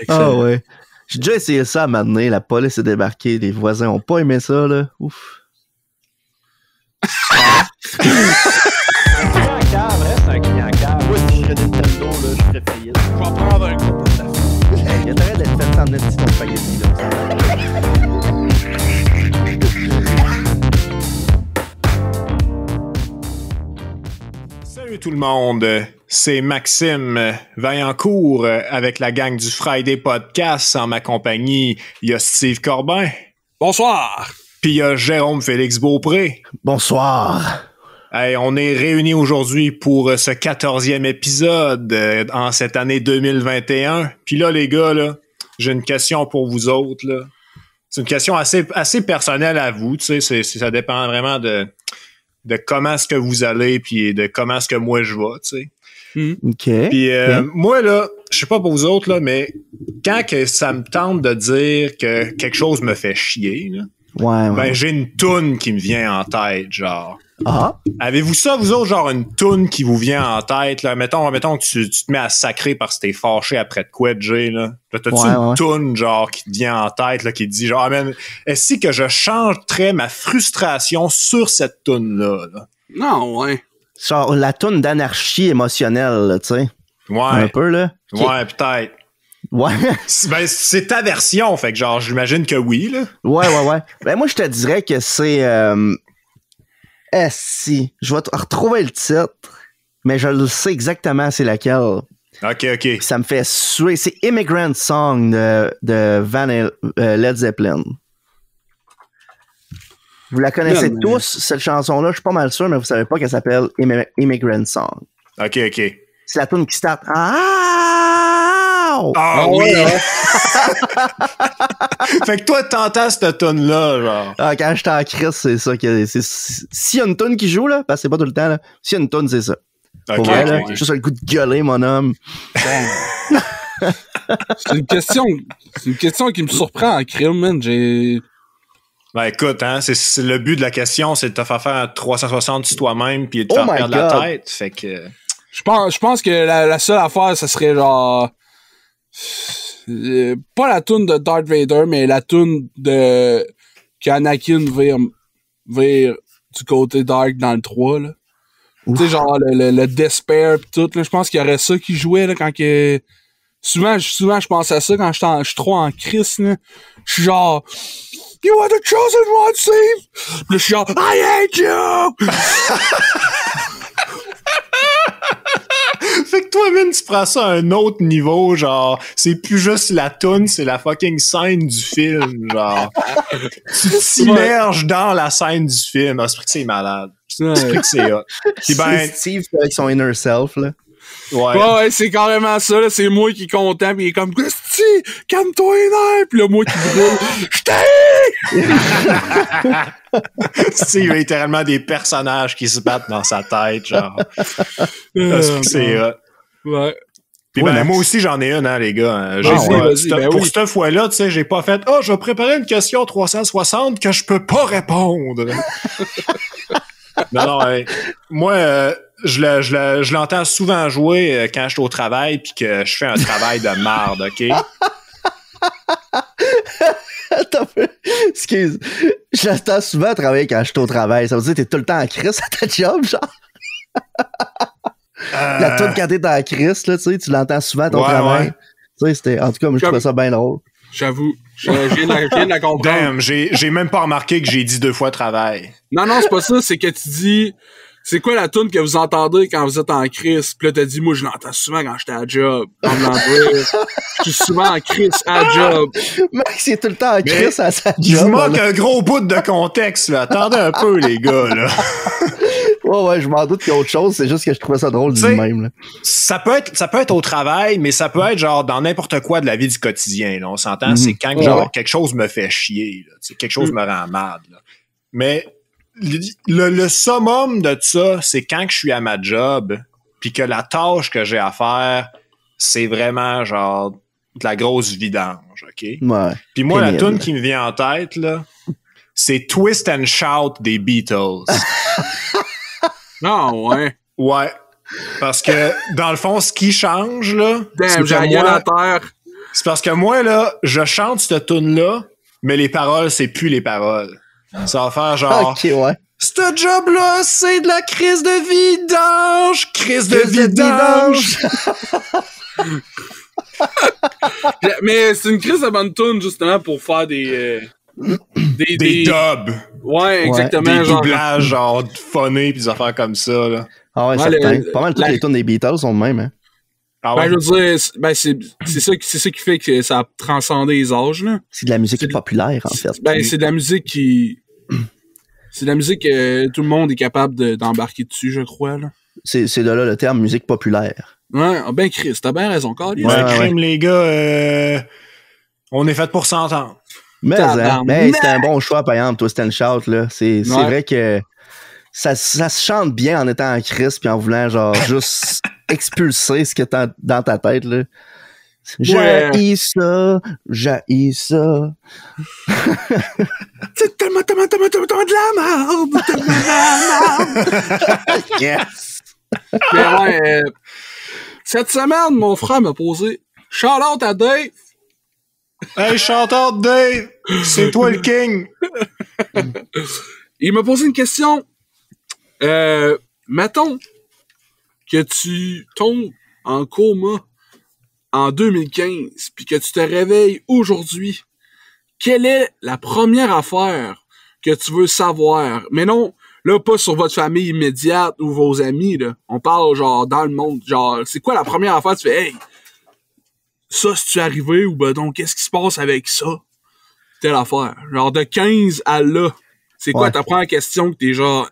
Ah ouais. J'ai déjà essayé ça à un moment donné, la police est débarquée, les voisins ont pas aimé ça, là. Ouf. C'est un client cave, reste un client cave. Moi, si je serais Nintendo, là, je ferais faillite. Je vais prendre un coup pour ta fille. Il y a intérêt d'être fait sans net ton spaghetti, là. Salut tout le monde, c'est Maxime Vaillancourt avec la gang du Friday Podcast. En ma compagnie, il y a Steve Corbin. Bonsoir! Puis il y a Jérôme Félix Beaupré. Bonsoir. Hey, on est réunis aujourd'hui pour ce 14e épisode en cette année 2021. Puis là, les gars, là, j'ai une question pour vous autres. Là. C'est une question assez personnelle à vous. Tu sais, ça dépend vraiment de comment est-ce que vous allez puis de comment est-ce que moi je vais. Tu sais. OK. Puis moi, là, je sais pas pour vous autres, là, mais quand que ça me tente de dire que quelque chose me fait chier, là, ben j'ai une toune qui me vient en tête, genre. Ah. Avez-vous ça, vous autres, genre une toune qui vous vient en tête, là? Mettons que tu te mets à sacrer parce que t'es fâché après de quoi, Jay, là? Là, t'as-tu une toune, genre, qui te vient en tête, là, qui te dit, genre, ah, man, est-ce que je changerais ma frustration sur cette toune-là, là? Non, ouais. Genre la toune d'anarchie émotionnelle, là, tu sais. Ouais. Un peu, là. Okay. Ouais, peut-être. Ouais. Ben, c'est ta version, fait que genre, j'imagine que oui, là. Ouais. Ben, moi, je te dirais que c'est... si. Je vais retrouver le titre, mais je le sais exactement c'est laquelle. OK. Ça me fait suer. C'est Immigrant Song de Led Zeppelin. Vous la connaissez tous, cette chanson-là, je suis pas mal sûr, mais vous savez pas qu'elle s'appelle Immigrant Song. OK. C'est la tune qui start. Ah oui! Fait que toi, t'entends cette tune-là, genre. Ah, quand j'étais en crise, c'est ça. S'il y a une tune qui joue, là, parce que c'est pas tout le temps, là. S'il y a une tune, c'est ça. Pour vrai, là, j'ai juste le goût de gueuler, mon homme. C'est une question qui me surprend en crime, man. Ben écoute, hein, c'est le but de la question, c'est de te faire un 360 sur toi-même puis de te faire perdre la tête. Fait que. Je pense que la seule affaire, ça serait genre. Pas la toune de Darth Vader, mais la toune de qu'Anakin vire du côté Dark dans le 3, là. Tu sais, genre le Despair pis tout, là. Je pense qu'il y aurait ça qui jouait, là, quand que. Souvent, je pense à ça quand je suis trop en crise, là. Je suis genre. You are the chosen one, Steve! Pis là, je suis genre, I hate you! Fait que toi, man, tu prends ça à un autre niveau, genre, c'est plus juste la toune, c'est la fucking scène du film, genre. Tu t'immerges dans la scène du film. Ah, c'est vrai que c'est malade. C'est vrai que c'est hot. C'est Steve avec son inner self, là. Ouais, c'est carrément ça, là. C'est moi qui est content, pis il est comme, Christy, calme-toi les nerfs! Pis là, moi qui brûle, Steve, il y a littéralement des personnages qui se battent dans sa tête, genre. C'est hot. Ouais. Puis moi aussi, j'en ai une, hein, les gars. Pour cette fois-là, tu sais, j'ai pas fait, je vais préparer une question 360 que je peux pas répondre. Non, moi, je l'entends souvent jouer quand je suis au travail puis que je fais un travail de marde, OK? Attends un peu. Excuse. Je l'entends souvent travailler quand je suis au travail. Ça veut dire que t'es tout le temps en crise à ta job, genre? La toune quand t'es en crise, là, tu sais, tu l'entends souvent à ton travail. Ouais. Tu sais, c'était... En tout cas, moi, je trouvais ça bien drôle. J'avoue. Je viens de la comprendre. Damn, j'ai même pas remarqué que j'ai dit 2 fois travail. Non, c'est pas ça. C'est que tu dis... C'est quoi la toune que vous entendez quand vous êtes en crise? Pis là, t'as dit, moi, je l'entends souvent quand j'étais à job. Je suis souvent en crise à job. Mec, c'est tout le temps en crise à sa job. Il vous manque un gros bout de contexte, là. Attendez un peu, les gars, là. Ouais, je m'en doute qu'il y a autre chose. C'est juste que je trouvais ça drôle du même, là. Ça peut être au travail, mais ça peut être genre dans n'importe quoi de la vie du quotidien, là. On s'entend, c'est quand genre quelque chose me fait chier, là. Quelque chose me rend malade, là. Mais le summum de ça, c'est quand que je suis à ma job, puis que la tâche que j'ai à faire, c'est vraiment genre de la grosse vidange, OK? Ouais. Puis moi, la tune qui me vient en tête, là, c'est Twist and Shout des Beatles. Non, ouais. Ouais. Parce que, dans le fond, ce qui change, là... Damn, j'ai la gueule à terre. C'est parce que moi, là, je chante cette tune-là, mais les paroles, c'est plus les paroles. Ça va faire genre... Ok, ouais. Ce job-là, c'est de la crise de vidange! Crise de vidange! Mais c'est une crise de bonne tune, justement, pour faire des dubs. Ouais, exactement. Des doublages, genre, phonés pis des affaires comme ça, là. Ah ouais, certain. Pas mal toutes les tunes des Beatles sont de même, hein. Ah ouais? Ben, je veux dire, c'est ça qui fait que ça a transcendé les âges, là. C'est de la musique populaire, en fait. Ben, c'est de la musique qui... C'est de la musique que tout le monde est capable d'embarquer dessus, je crois, là. C'est de là le terme musique populaire. Ouais, ben Chris, t'as bien raison, Carly. Ouais, les gars, on est fait pour s'entendre. Mais c'était un bon choix, par exemple, Twist and Shout, là. C'est vrai que ça se chante bien en étant en crise puis en voulant, genre, juste expulser ce que t'as dans ta tête, là. J'haïs ça. C'est tellement de la merde. Yes. Mais ouais, cette semaine, mon frère m'a posé shout-out à Dave. Hey, shout-out Dave! C'est toi le king! Il m'a posé une question. Mettons que tu tombes en coma en 2015 puis que tu te réveilles aujourd'hui. Quelle est la première affaire que tu veux savoir? Mais non, là, pas sur votre famille immédiate ou vos amis, là. On parle, genre, dans le monde. Genre, c'est quoi la première affaire? Tu fais, hey, ça, c'est-tu arrivé? Ou ben donc, qu'est-ce qui se passe avec ça? Telle affaire. Genre, de 15 à là. C'est quoi ta première question que t'es genre...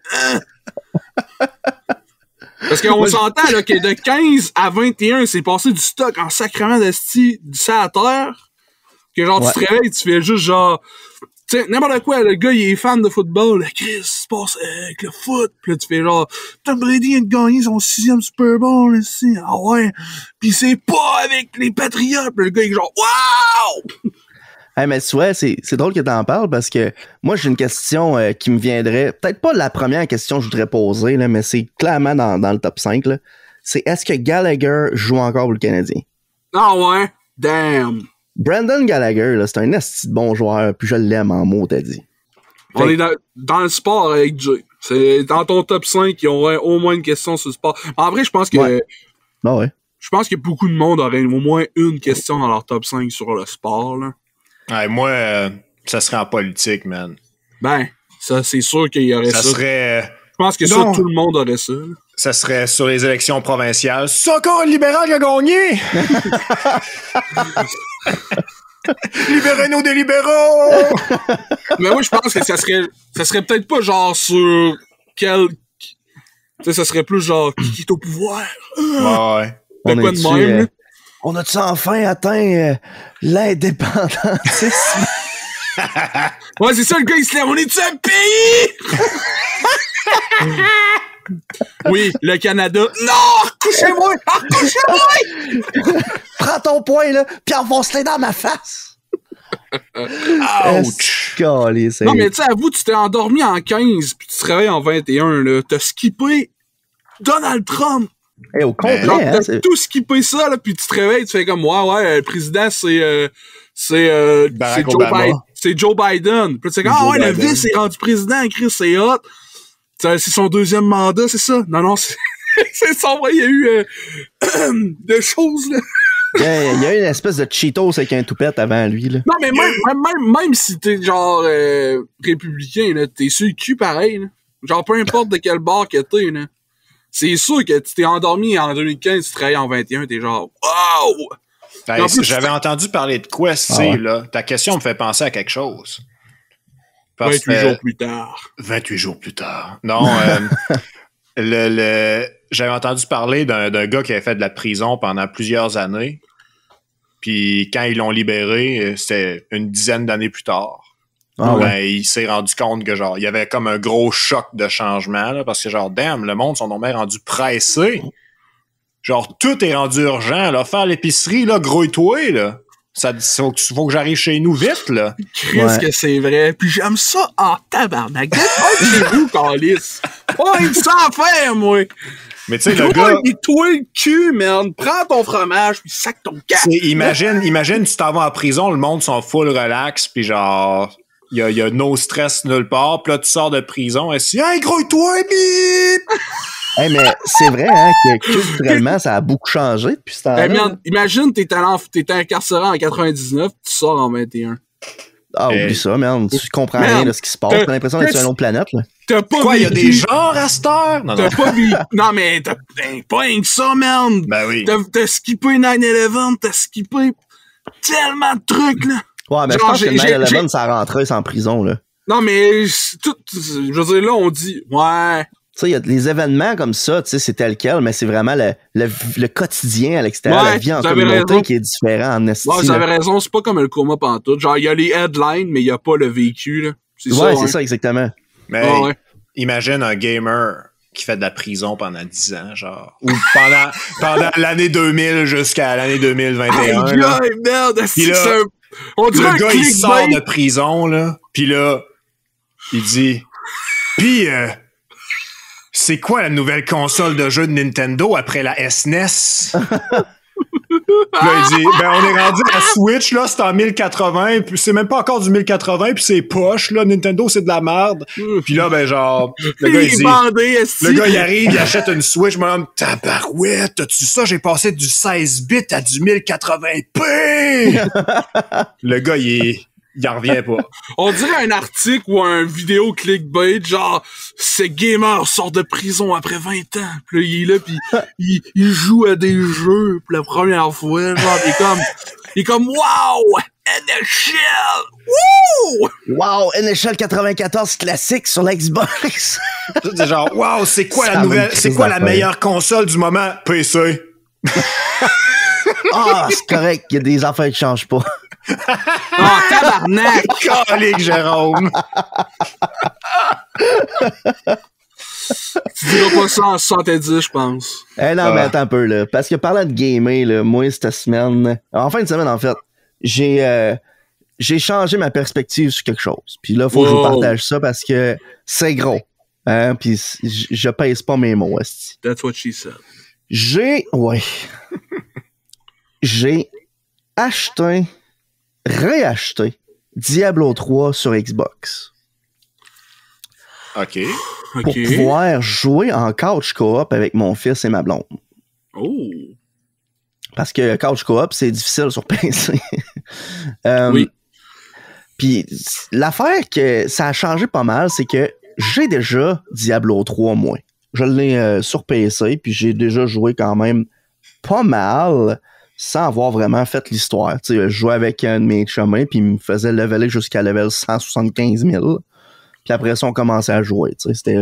Parce qu'on s'entend, là, que de 15 à 21, c'est passé du stock en sacrement d'esti du ça à terre. Que genre, tu te réveilles, tu fais juste genre... Tu sais, n'importe quoi, le gars, il est fan de football. Là, Chris, se passe avec le foot. Puis là, tu fais genre, Tom Brady vient de gagner son 6e Super Bowl, ici. Ah ouais. Puis c'est pas avec les Patriots. Puis le gars, il est genre, wow! Hey, mais tu vois, c'est drôle que t'en parles parce que moi, j'ai une question qui me viendrait. Peut-être pas la première question que je voudrais poser, là, mais c'est clairement dans le top 5. Là. C'est est-ce que Gallagher joue encore pour le Canadien? Ah ouais? Damn! Brendan Gallagher, là, c'est un esti de bon joueur, puis je l'aime en mots, t'as dit. On est dans le sport avec Jay. C'est dans ton top 5, il y aurait au moins une question sur le sport. En vrai, je pense que... Ouais. Ah ouais. Je pense que beaucoup de monde aurait au moins une question dans leur top 5 sur le sport, là. Ouais, moi, ça serait en politique, man. Ben, ça, c'est sûr qu'il y aurait ça. Ça serait... Je pense que ça, tout le monde aurait ça. Là. Ça serait sur les élections provinciales. C'est encore un libéral qui a gagné! Libérez-nous des libéraux! Mais moi, je pense que ça serait peut-être pas genre sur quel... Tu sais, ça serait plus genre qui est au pouvoir. Ouais. De quoi de même, on a-tu enfin atteint l'indépendantisme? Ouais, c'est ça, le gars, il se lève. On est-tu un pays? Oui, le Canada. Non! Recouchez-moi! Recouchez-moi! Prends ton poing, là, pis enfonce-le dans ma face! Ouch! Non, mais tu sais, avoue, tu t'es endormi en 15 puis tu te réveilles en 21, là. T'as skippé Donald Trump. Hey, au complet, genre, hein, t'as tout skippé ça, là, puis tu te réveilles, tu fais comme, ouais, le président, c'est Joe Biden. Puis tu fais comme, ah ouais, le vice est rendu président, Chris, c'est hot. C'est son 2e mandat, c'est ça? Non, c'est son vrai, il y a eu de choses, là. Il y a eu une espèce de Cheetos avec un toupette avant lui, là. Non, mais même si t'es genre républicain, là, t'es sur le cul pareil, là. Genre, peu importe de quel bord que t'es, là. C'est sûr que tu t'es endormi en 2015, tu travailles en 21, t'es genre wow! Hey, j'avais entendu parler de quoi, là. Ta question me fait penser à quelque chose. 28 jours plus tard. 28 jours plus tard. Non, j'avais entendu parler d'un gars qui avait fait de la prison pendant plusieurs années. Puis quand ils l'ont libéré, c'était une dizaine d'années plus tard. Il s'est rendu compte que genre il y avait comme un gros choc de changement là, parce que genre damn, le monde sont donc bien rendus pressés. Genre tout est rendu urgent là, faire l'épicerie là, grouille-toi là. Ça faut que j'arrive chez nous vite là. Qu'est-ce que c'est vrai. Puis j'aime ça en tabarnak. Chez vous, câlisse. Pas une sans faire moi. Mais tu sais, le gars... Il toi le cul, man. Prends ton fromage, puis sac ton cas. Imagine, tu t'en vas en prison, le monde sont full relax, puis genre... Il y a no stress nulle part, puis là, tu sors de prison, et c'est « Hey, gros-toi, bip! » Hey, mais c'est vrai, hein, que culturellement, ça a beaucoup changé depuis ce temps-là. Hey, man, imagine, t'es incarcéré en 99, tu sors en 21. Ah, oublie ça, man. Tu comprends rien de ce qui se passe. T'as l'impression d'être sur une autre planète, là. T'as pas Quoi, il y a des genres à cette heure? T'as pas vu. Non, mais t'as pas rien que ça, man. Ben oui. T'as skippé 9/11, t'as skippé tellement de trucs, là. Ouais, mais genre, je pense que 9/11, ça rentrait sans prison, là. Non, mais je veux dire, là, on dit, ouais. Tu sais, il y a des événements comme ça, tu sais, c'est tel quel, mais c'est vraiment le quotidien à l'extérieur, la vie en communauté qui est différent en esti. Ouais, vous avez raison, c'est pas comme le coma pantoute. Genre, il y a les headlines, mais il y a pas le vécu, là. C'est ça, exactement. Mais imagine un gamer qui fait de la prison pendant 10 ans, genre. Ou pendant l'année 2000 jusqu'à l'année 2021. Aïe, merde, on dirait le gars, il sort de prison, là, pis là, il dit, pis c'est quoi la nouvelle console de jeu de Nintendo après la SNES? Là, il dit, ben, on est rendu à la Switch, là, c'est en 1080, puis c'est même pas encore du 1080, puis c'est poche, là, Nintendo, c'est de la merde. Puis là, ben, genre, le gars, il dit, le gars, il arrive, il achète une Switch, moi, tabarouette, t'as-tu ça? J'ai passé du 16 bits à du 1080p! Le gars, il en revient pas. On dirait un article ou un vidéo clickbait, genre, ce gamer sort de prison après 20 ans. Puis là, il est là, puis il joue à des jeux pour la première fois. Genre, il est comme, wow! NHL! Wouh! Wow! NHL 94 classique sur l'Xbox! C'est genre, wow, c'est quoi la nouvelle, c'est quoi la meilleure console du moment? PC. Ah, c'est correct, il y a des affaires qui changent pas. Ah, tabarnak! Calique, Jérôme! Tu diras pas ça en 70, je pense. Eh non, mais attends un peu, là. Parce que parlant de gamer, là, moi, cette semaine... En fin de semaine, en fait, j'ai changé ma perspective sur quelque chose. Puis là, faut que je vous partage ça parce que c'est gros. Hein? Puis je pèse pas mes mots, esti. That's what she said. J'ai réacheté Diablo 3 sur Xbox. OK. Pour pouvoir jouer en couch co-op avec mon fils et ma blonde. Oh. Parce que couch co-op, c'est difficile sur PC. Oui. Puis l'affaire que ça a changé pas mal, c'est que j'ai déjà Diablo 3, moi. Je l'ai sur PC, puis j'ai déjà joué quand même pas mal sans avoir vraiment fait l'histoire. Tu sais, je jouais avec un de mes chemins, puis il me faisait leveler jusqu'à level 175 000. Puis après ça, on commençait à jouer. Tu sais,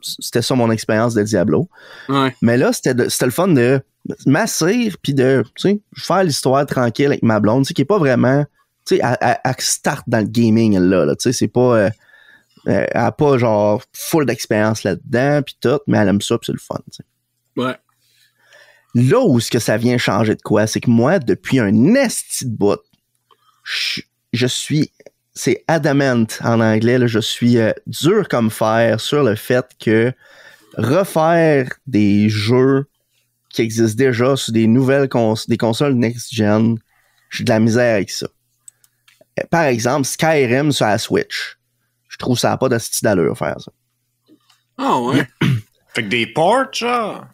c'était ça mon expérience de Diablo. Ouais. Mais là, c'était le fun de m'asseoir, puis de, tu sais, faire l'histoire tranquille avec ma blonde, tu sais, qui est pas vraiment, tu sais, à start dans le gaming, là, tu sais, c'est pas... elle a pas genre full d'expérience là-dedans puis tout, mais elle aime ça puis c'est le fun, tu sais. Ouais. Là où ce que ça vient changer de quoi, c'est que moi, depuis un esti de bout, je suis, c'est adamant en anglais, là, je suis dur comme fer sur le fait que refaire des jeux qui existent déjà sur des nouvelles des consoles next-gen, j'ai de la misère avec ça. Par exemple, Skyrim sur la Switch. Je trouve ça n'a pas de style d'allure faire ça. Ah ouais? Fait que des ports, genre?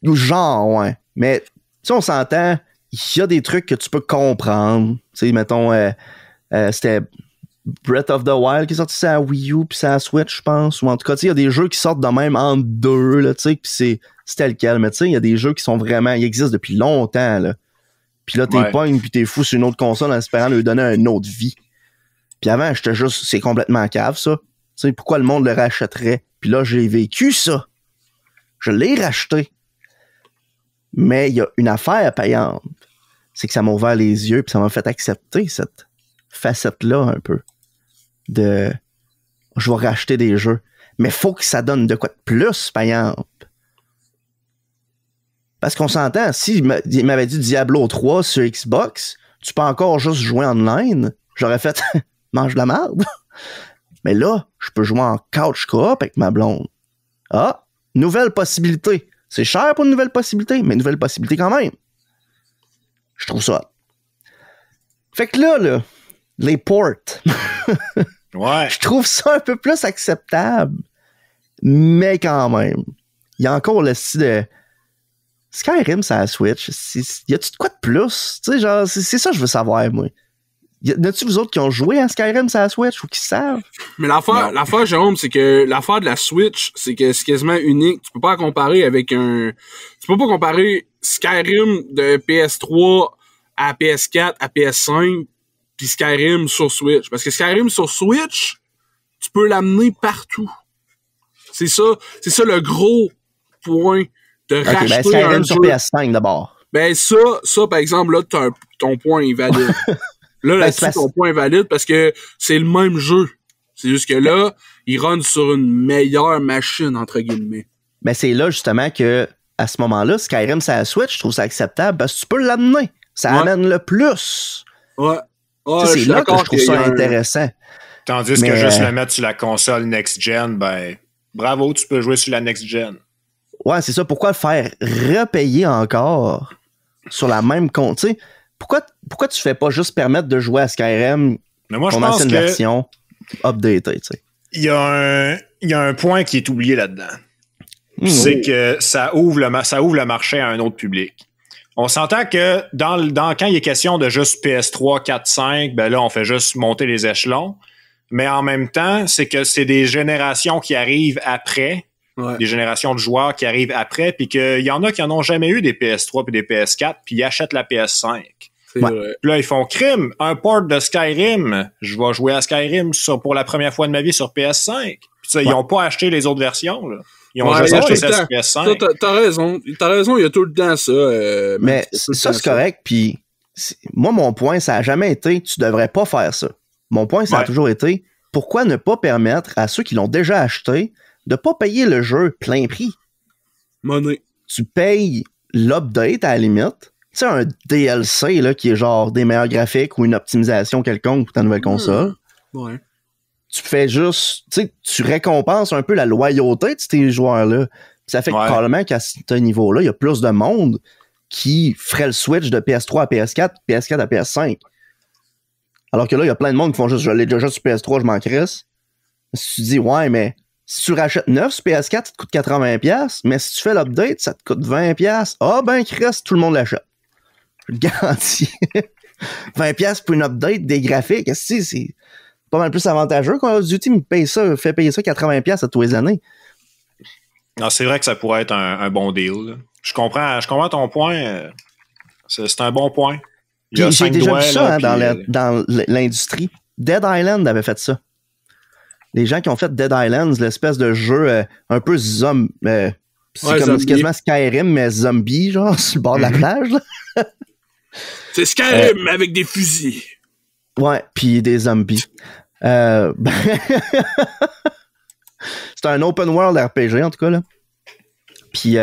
Genre, ouais. Mais, si on s'entend, il y a des trucs que tu peux comprendre. Tu sais, mettons, c'était Breath of the Wild qui est sorti sur la Wii U puis sur la Switch, je pense. Ou en tout cas, tu sais, il y a des jeux qui sortent de même entre deux, là, tu sais, puis c'est tel quel. Mais tu sais, il y a des jeux qui sont vraiment, ils existent depuis longtemps, là. Puis là, t'es pognes puis t'es fou sur une autre console en espérant lui donner une autre vie. Puis avant, j'étais juste, c'est complètement cave, ça. Tu sais, pourquoi le monde le rachèterait? Puis là, j'ai vécu ça. Je l'ai racheté. Mais il y a une affaire payante. C'est que ça m'a ouvert les yeux puis ça m'a fait accepter cette facette-là un peu. De, je vais racheter des jeux. Mais faut que ça donne de quoi de plus payante. Parce qu'on s'entend, s'il m'avait dit Diablo 3 sur Xbox, tu peux encore juste jouer online, j'aurais fait mange de la merde. Mais là, je peux jouer en couch co-op avec ma blonde. Ah, nouvelle possibilité. C'est cher pour une nouvelle possibilité, mais une nouvelle possibilité quand même. Je trouve ça. Fait que là, les ports. Ouais. Je trouve ça un peu plus acceptable. Mais quand même. Il y a encore le style de Skyrim, ça a Switch. Y a-tu de quoi de plus? Tu sais, genre, c'est ça que je veux savoir, moi. Y a-tu vous autres qui ont joué à Skyrim, ça a Switch ou qui savent? Mais l'affaire, Jérôme, c'est que l'affaire de la Switch, c'est que c'est quasiment unique. Tu peux pas comparer avec tu peux pas comparer Skyrim de PS3 à PS4 à PS5 puis Skyrim sur Switch. Parce que Skyrim sur Switch, tu peux l'amener partout. C'est ça le gros point de racheter ben Skyrim un sur jeu. PS5 d'abord. Ben ça, par exemple, là, ton point est valide. Là, là-dessus, ton point est valide parce que c'est le même jeu. C'est juste que là, il run sur une meilleure machine, entre guillemets. Mais c'est là, justement, que à ce moment-là, Skyrim, ça a Switch, je trouve ça acceptable parce que tu peux l'amener. Ça amène le plus. Ouais. C'est là que je trouve ça intéressant. Tandis que juste le mettre sur la console next-gen, ben, bravo, tu peux jouer sur la next-gen. Ouais, c'est ça. Pourquoi le faire repayer encore sur la même compte? Tu sais, pourquoi tu fais pas juste permettre de jouer à Skyrim ton ancienne version updatée, tu sais? Il y a un point qui est oublié là-dedans. C'est que ça ouvre le marché à un autre public. On s'entend que quand il est question de juste PS3, 4, 5, ben là, on fait juste monter les échelons. Mais en même temps, c'est que c'est des générations qui arrivent après, des générations de joueurs qui arrivent après, puis qu'il y en a qui n'en ont jamais eu des PS3 puis des PS4, puis ils achètent la PS5. Puis là, ils font crime, un port de Skyrim. Je vais jouer à Skyrim pour la première fois de ma vie sur PS5. Puis ça, ils n'ont pas acheté les autres versions, là. Ils ont juste acheté ça sur PS5. T'as raison, il y a tout le temps ça. Mais ça, c'est correct. Puis moi, mon point, ça n'a jamais été tu devrais pas faire ça. Mon point, ça a toujours été pourquoi ne pas permettre à ceux qui l'ont déjà acheté de pas payer le jeu plein prix? Monnaie. Tu payes l'update à la limite. Tu sais, un DLC là, qui est genre des meilleurs graphiques ou une optimisation quelconque pour ta nouvelle console. Ouais. Tu fais juste, tu sais, tu récompenses un peu la loyauté de ces joueurs-là. Ça fait que probablement qu'à ce niveau-là, il y a plus de monde qui ferait le switch de PS3 à PS4, PS4 à PS5. Alors que là, il y a plein de monde qui font juste, je l'ai déjà sur PS3, je m'en crisse. Si tu dis, ouais, mais si tu rachètes 9 sur PS4, ça te coûte 80$, mais si tu fais l'update, ça te coûte 20$. Ah ben, Chris, tout le monde l'achète. Je le garantis. 20$ pour une update des graphiques, c'est pas mal plus avantageux. Call of Duty fait payer ça 80$ à tous les années. Non, c'est vrai que ça pourrait être un bon deal. Là. Je comprends ton point. C'est un bon point. J'ai déjà vu ça dans l'industrie. Dead Island avait fait ça. Les gens qui ont fait Dead Island, l'espèce de jeu un peu c'est quasiment Skyrim, mais zombie, genre, sur le bord de la plage. Là. C'est Skyrim avec des fusils. Ouais, puis des zombies. C'est un open world RPG, en tout cas, là. Puis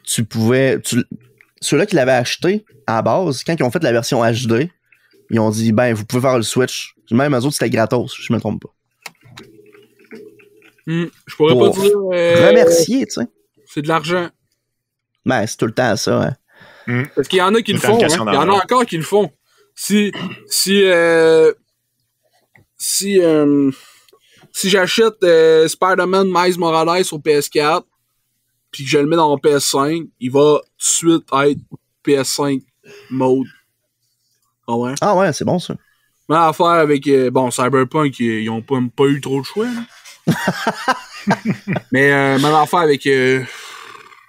ceux-là qui l'avaient acheté à la base, quand ils ont fait la version HD, ils ont dit, ben, vous pouvez faire le Switch. Même eux autres, c'était gratos, je me trompe pas. Je pourrais pas dire... remercier, tu sais. C'est de l'argent. Ben, c'est tout le temps ça, hein. Parce qu'il y en a qui le font, hein. Il y en a encore qui le font. Si j'achète Spider-Man Miles Morales sur PS4 puis que je le mets dans mon PS5, il va tout de suite être PS5 mode. Ah ouais? Ah ouais, c'est bon ça. Mais l'affaire avec Cyberpunk, ils ont pas eu trop de choix. Mais même affaire avec il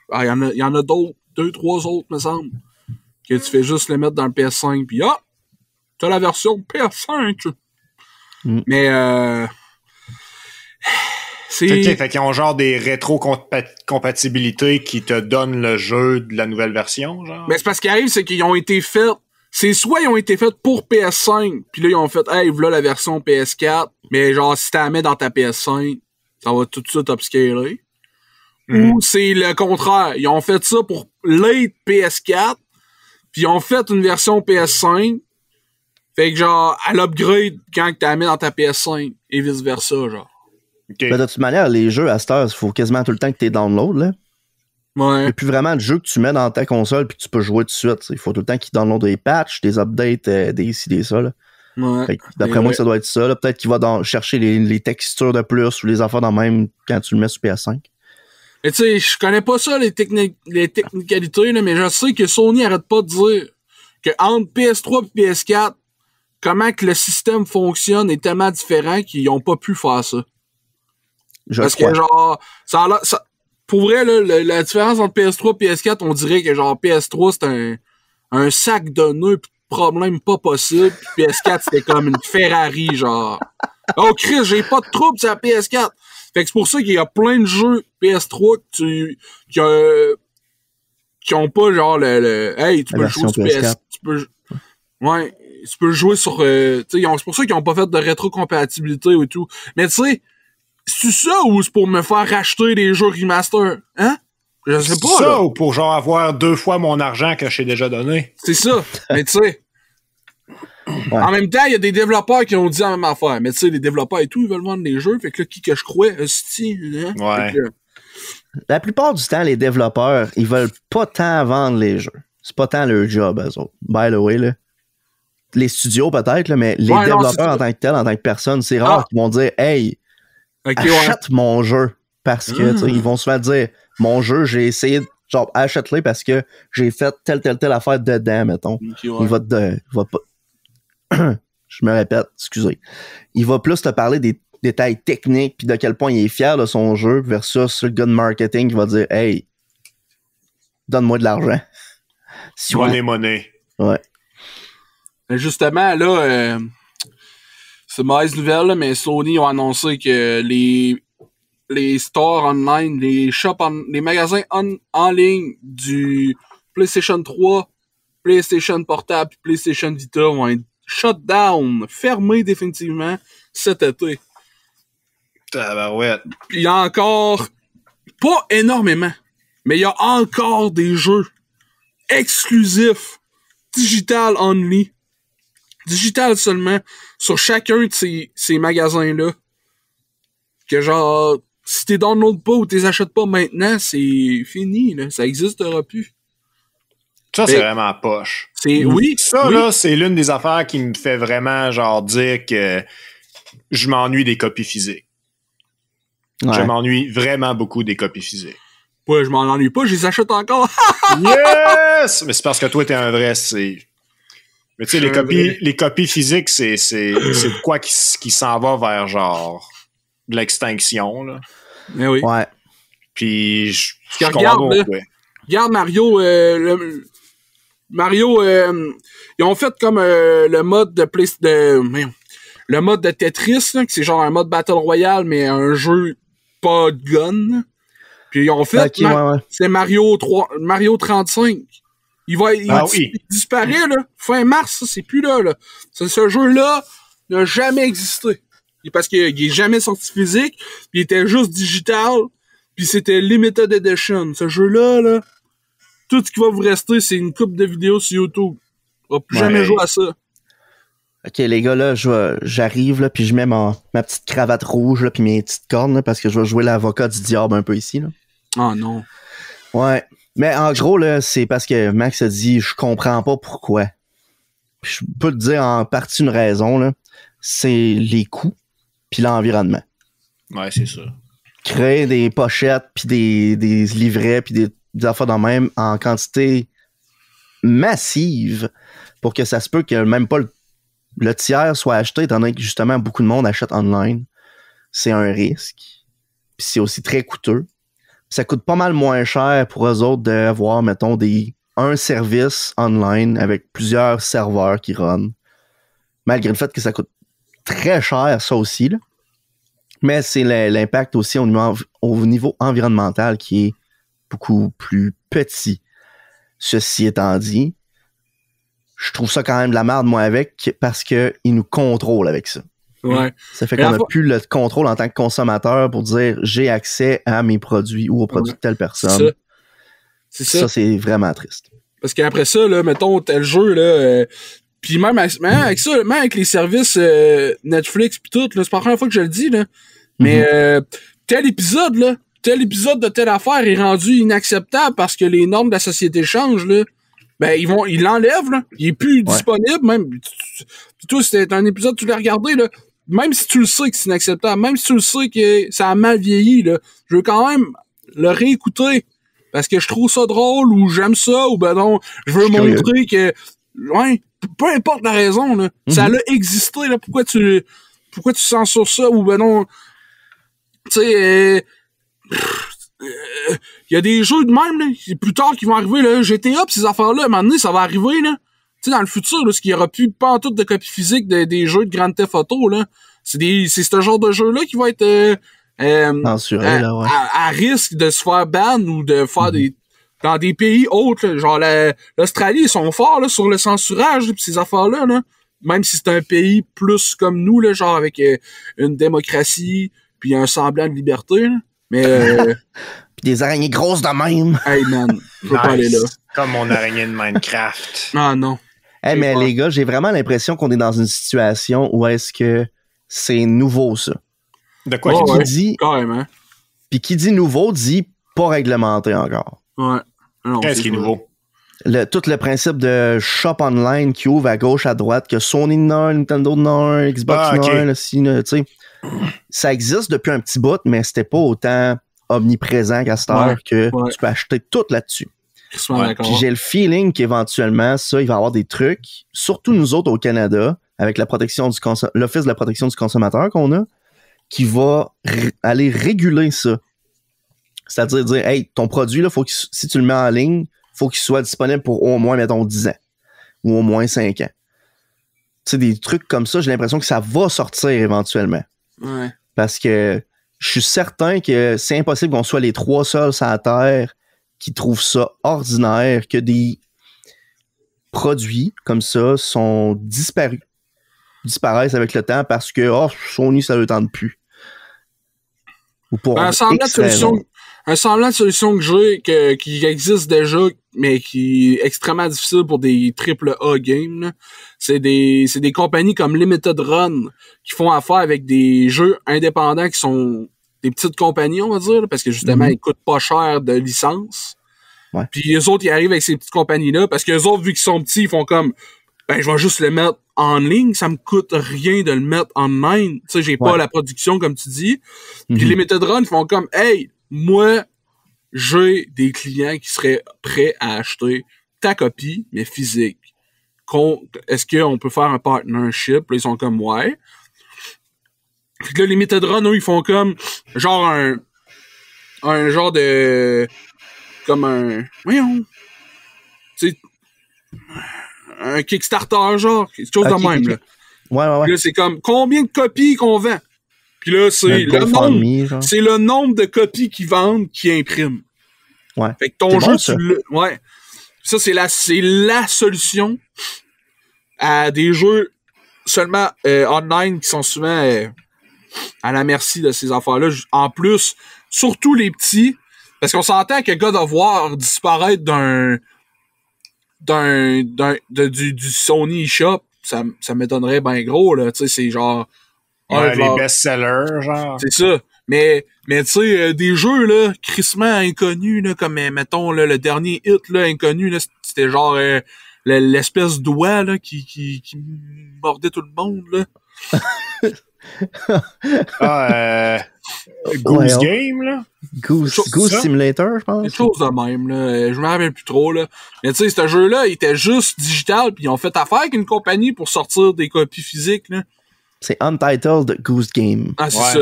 y en a d'autres, 2-3 autres, me semble, que tu fais juste le mettre dans le PS5 puis t'as la version PS5. Mais c'est... Fait qu'ils ont genre des rétro-compatibilités qui te donnent le jeu de la nouvelle version, genre? Mais c'est parce qu'il arrive, c'est qu'ils ont été faits... C'est soit ils ont été faits pour PS5, puis là, ils ont fait « Hey, voilà la version PS4, mais genre, si tu la mets dans ta PS5, ça va tout de suite upscaler. Ou c'est le contraire. Ils ont fait ça pour late PS4, puis ils ont fait une version PS5, fait que genre, elle upgrade quand tu la mets dans ta PS5, et vice-versa, genre. Okay. Ben, de toute manière, les jeux à cette heure, il faut quasiment tout le temps que tu download, là. Il n'y a plus vraiment de jeu que tu mets dans ta console puis que tu peux jouer tout de suite. Il faut tout le temps qu'il download des patchs, des updates, des ci, des ça. Là. D'après moi, ça doit être ça. Peut-être qu'il va chercher les textures de plus ou les affaires dans le même quand tu le mets sur PS5. Et tu sais, je connais pas ça, les technicalités, là, mais je sais que Sony arrête pas de dire que entre PS3 et PS4, comment que le système fonctionne est tellement différent qu'ils ont pas pu faire ça. Parce que genre, pour vrai, là, la différence entre PS3 et PS4, on dirait que genre PS3 c'est un sac de nœuds pis de problèmes pas possibles, pis PS4 c'était comme une Ferrari, genre. Oh Chris, j'ai pas de trouble sur la PS4. Fait que c'est pour ça qu'il y a plein de jeux PS3 qui ont pas genre hey, tu peux le jouer sur PS4. Tu peux jouer sur c'est pour ça qu'ils ont pas fait de rétrocompatibilité et tout. Mais tu sais, c'est ça ou c'est pour me faire racheter des jeux remaster? Hein? Je sais pas. C'est ça là. ou pour genre avoir 2 fois mon argent que je t'ai déjà donné? C'est ça. Mais tu sais. Ouais. En même temps, il y a des développeurs qui ont dit la même affaire. Mais tu sais, les développeurs et tout, ils veulent vendre les jeux. Fait que là, qui que je crois? Hein? Ouais. La plupart du temps, les développeurs, ils veulent pas tant vendre les jeux. C'est pas tant leur job, eux autres. By the way, là. Les studios, peut-être, là, mais les développeurs en tant que tel, en tant que personne, c'est rare qu'ils vont dire, hey, achète mon jeu. Parce que, ils vont souvent dire, mon jeu, j'ai essayé, genre, achète-le parce que j'ai fait telle affaire dedans, mettons. Il va pas. Je me répète, excusez. Il va plus te parler des détails techniques puis de quel point il est fier de son jeu versus le gars de marketing qui va dire, hey, donne-moi de l'argent. Money. Ouais. Justement, là, c'est une mauvaise nouvelle, là, mais Sony ont annoncé que les stores online, les magasins en ligne du PlayStation 3, PlayStation Portable et PlayStation Vita vont être shut down, fermés définitivement cet été. Tabarouette. Il y a encore, pas énormément, mais il y a encore des jeux exclusifs, digital only, digital seulement, sur chacun de ces magasins-là. Que genre, si t'es download pas ou t'es achètes pas maintenant, c'est fini, là. Ça existera plus. Ça, c'est vraiment poche. Là, c'est l'une des affaires qui me fait vraiment, genre, dire que je m'ennuie des copies physiques. Ouais. Je m'ennuie vraiment beaucoup des copies physiques. Ouais, je m'en ennuie pas, je les achète encore. Yes! Mais c'est parce que toi, t'es un vrai, Mais tu sais, les copies physiques, c'est de quoi qui s'en va vers, genre, de l'extinction, là. Mais oui. Ouais. Puis, regarde Mario, ils ont fait comme le mode le mode de Tetris, là, que c'est genre un mode Battle Royale, mais un jeu pas de gun. Puis ils ont fait c'est Mario 35. Il disparaît, là. Fin mars, ça, c'est plus là. Ce jeu-là n'a jamais existé. Parce qu'il est jamais sorti physique, puis il était juste digital, puis c'était limited edition. Ce jeu-là, là, tout ce qui va vous rester, c'est une couple de vidéos sur YouTube. On va plus jamais jouer à ça. Ok, les gars, là, j'arrive, là, puis je mets ma petite cravate rouge, là, puis mes petites cornes, là, parce que je vais jouer l'avocat du diable un peu ici, là. Ah non. Ouais. Mais en gros, là, c'est parce que Max a dit, je comprends pas pourquoi. Puis je peux te dire en partie une raison, là. C'est les coûts, puis l'environnement. Ouais, c'est ça. Créer des pochettes, puis des livrets, puis des affaires dans même en quantité massive pour que ça se peut que même pas le tiers soit acheté, étant donné que justement beaucoup de monde achète online. C'est un risque. Puis c'est aussi très coûteux. Ça coûte pas mal moins cher pour eux autres d'avoir, mettons, un service online avec plusieurs serveurs qui run. Malgré le fait que ça coûte très cher, ça aussi, là. Mais c'est l'impact aussi au niveau environnemental qui est beaucoup plus petit. Ceci étant dit, je trouve ça quand même de la merde, moi, parce qu'ils nous contrôlent avec ça. Ouais. Ça fait qu'on n'a plus le contrôle en tant que consommateur pour dire j'ai accès à mes produits ou aux produits de telle personne. Ça, c'est vraiment triste. Parce qu'après ça, là, mettons, tel jeu, là, puis même avec ça, même avec les services Netflix pis tout, là, c'est pas la première fois que je le dis, là. Mais tel épisode, là, tel épisode de telle affaire est rendu inacceptable parce que les normes de la société changent, là. Ben, ils l'enlèvent, là. Il est plus disponible, même. Toi, c'était un épisode, tu l'as regardé, là. Même si tu le sais que c'est inacceptable, même si tu le sais que ça a mal vieilli, là, je veux quand même le réécouter parce que je trouve ça drôle ou j'aime ça ou ben non, je veux montrer que, ouais, peu importe la raison, là, ça a existé, là, pourquoi tu censures ça ou ben non, tu sais, il y a des jeux de même, là, plus tard qui vont arriver, là, GTA pis ces affaires-là, à un moment donné, ça va arriver, là. Tu sais, dans le futur, là, ce qu'il y aura plus pas en tout de copies physiques des jeux de Grand Theft Auto, là. C'est ce genre de jeu-là qui va être, censuré, là, ouais. à risque de se faire ban ou de faire dans des pays autres, là, genre l'Australie, ils sont forts, là, sur le censurage, pis ces affaires-là, là. Même si c'est un pays plus comme nous, là, genre avec une démocratie puis un semblant de liberté, là. Mais Puis des araignées grosses de même. Hey man, je peux pas aller là. Comme mon araignée de Minecraft. Ah non. Hey, mais les gars, j'ai vraiment l'impression qu'on est dans une situation où est-ce que c'est nouveau, ça. De quoi qui dit carrément. Puis qui dit nouveau dit pas réglementé encore. Ouais. Qu'est-ce qui est nouveau? Tout le principe de shop online qui ouvre à gauche, à droite, que Sony en a un, Nintendo en a un, Xbox en a un, tu sais. Ça existe depuis un petit bout, mais c'était pas autant omniprésent qu'à cette heure que tu peux acheter tout là-dessus. Puis j'ai le feeling qu'éventuellement, ça, il va y avoir des trucs, surtout nous autres au Canada, avec la protection l'Office de la protection du consommateur qu'on a, qui va aller réguler ça. C'est-à-dire dire, hey, ton produit, là, si tu le mets en ligne, faut qu'il soit disponible pour au moins, mettons, 10 ans. Ou au moins 5 ans. Tu sais, des trucs comme ça, j'ai l'impression que ça va sortir éventuellement. Ouais. Parce que je suis certain que c'est impossible qu'on soit les 3 seuls sur la Terre qui trouvent ça ordinaire que des produits comme ça sont disparus. Disparaissent avec le temps parce que Sony, ça ne le tente plus. Ou pour un semblant de solution que j'ai, qui existe déjà, mais qui est extrêmement difficile pour des AAA games, là. C'est des compagnies comme Limited Run qui font affaire avec des jeux indépendants qui sont des petites compagnies, on va dire, là, parce que justement, ils coûtent pas cher de licence. Ouais. Puis les autres, ils arrivent avec ces petites compagnies-là, parce que les autres, vu qu'ils sont petits, ils font comme, ben, je vais juste le mettre en ligne, ça me coûte rien de le mettre en main. Tu sais, j'ai pas la production, comme tu dis. Puis les Limited Run, ils font comme, hey, moi, j'ai des clients qui seraient prêts à acheter ta copie, mais physique. Est-ce qu'on peut faire un partnership? Là, ils sont comme, ouais. Puis là, les Limited Run, eux, ils font comme, genre un genre de, comme un, voyons, tu sais, un Kickstarter, genre, quelque chose de même, là. Ouais. Puis là, c'est comme, combien de copies qu'on vend? Puis là, c'est le nombre de copies qu'ils vendent qui impriment. Ouais. Fait que ton jeu, ouais. Ça, c'est la solution à des jeux seulement online qui sont souvent à la merci de ces affaires-là. En plus, surtout les petits, parce qu'on s'entend que God of War disparaître du Sony eShop, ça m'étonnerait bien gros, là. Tu sais, c'est genre... les best-sellers, genre. C'est ça. Mais tu sais, des jeux, là, crissement inconnus, là, comme, mettons, là, le dernier hit, là, inconnu, là, c'était genre l'espèce d'oie, là, qui mordait tout le monde, là. Goose Game, là? Goose Simulator, je pense. Quelque chose de même, là. Je me rappelle plus trop, là. Mais tu sais, ce jeu-là, il était juste digital, puis ils ont fait affaire avec une compagnie pour sortir des copies physiques, là. C'est Untitled Goose Game. Ah, c'est ça.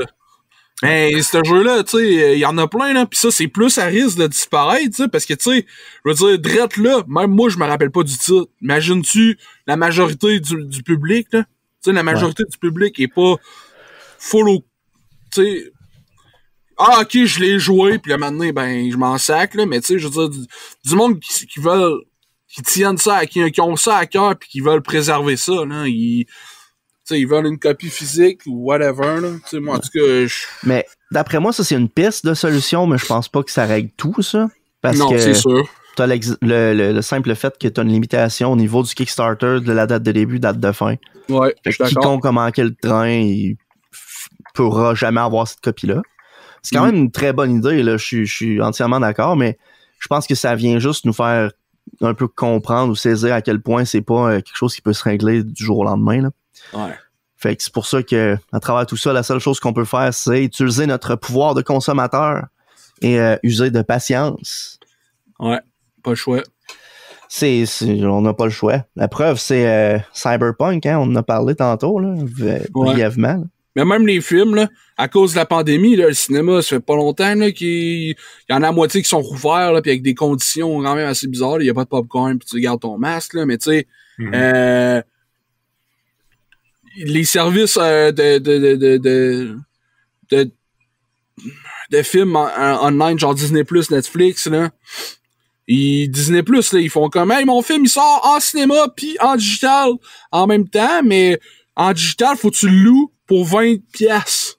Mais ce jeu-là, tu sais, il y en a plein, là. Puis ça, c'est plus à risque de disparaître, tu sais, parce que, tu sais, je veux dire, drette là, même moi, je me rappelle pas du titre. Imagines-tu la majorité du public, là? Tu sais, la majorité du public est pas full au... Tu sais... Ah, ok, je l'ai joué, puis là, maintenant, ben, je m'en sac, là. Mais, tu sais, je veux dire, du monde qui veulent... qui tiennent ça, qui ont ça à cœur, puis qui veulent préserver ça, là. T'sais, ils veulent une copie physique ou whatever, là. T'sais, moi, en tout cas, Mais, d'après moi, ça, c'est une piste de solution, mais je pense pas que ça règle tout, ça. Parce non, que c'est sûr. T'as le simple fait que t'as une limitation au niveau du Kickstarter de la date de début, date de fin. Ouais, je suis d'accord. Quiconque a manqué le train, il pourra jamais avoir cette copie-là. C'est quand même une très bonne idée, là. Je suis entièrement d'accord, mais je pense que ça vient juste nous faire un peu comprendre ou saisir à quel point c'est pas quelque chose qui peut se régler du jour au lendemain, là. Ouais. Fait que c'est pour ça que, à travers tout ça, la seule chose qu'on peut faire, c'est utiliser notre pouvoir de consommateur et user de patience. Ouais, pas le choix. On n'a pas le choix. La preuve, c'est Cyberpunk, hein, on en a parlé tantôt, là, brièvement. Là. Mais même les films, là, à cause de la pandémie, là, le cinéma, ça fait pas longtemps là, qu'il y en a la moitié qui sont rouverts, là, puis avec des conditions quand même assez bizarres. Il y a pas de popcorn, puis tu gardes ton masque, là, mais tu sais, les services de films online, genre Disney+, Netflix, là, Disney+, là, ils font comme, hey, mon film, il sort en cinéma puis en digital en même temps, mais en digital, faut que tu le loues pour 20$.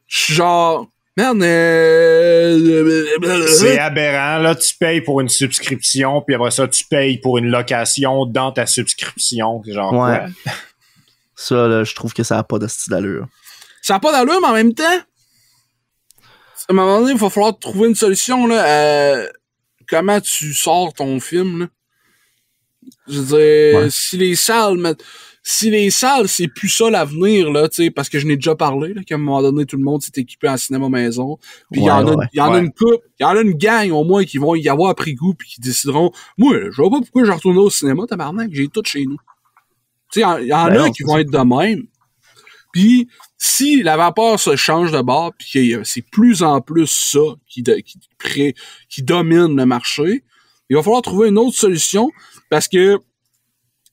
Genre, merde, c'est aberrant, là, tu payes pour une subscription, puis après ça, tu payes pour une location dans ta subscription, genre quoi? Ça, là, je trouve que ça n'a pas de style d'allure. Ça n'a pas d'allure, mais en même temps, à un moment donné, il va falloir trouver une solution, là, comment tu sors ton film, là. Je veux dire, si les salles, c'est plus ça l'avenir, là, tu sais, parce que je n'ai déjà parlé, là, qu'à un moment donné, tout le monde s'est équipé en cinéma maison. Puis il y en a une couple, il y en a une gang, au moins, qui vont y avoir pris goût puis qui décideront, moi, je vois pas pourquoi je retourne au cinéma, tabarnak, j'ai tout chez nous. Tu sais, il y en a qui vont être de même. Puis, si la vapeur se change de bord, puis c'est plus en plus ça qui domine le marché, il va falloir trouver une autre solution, parce que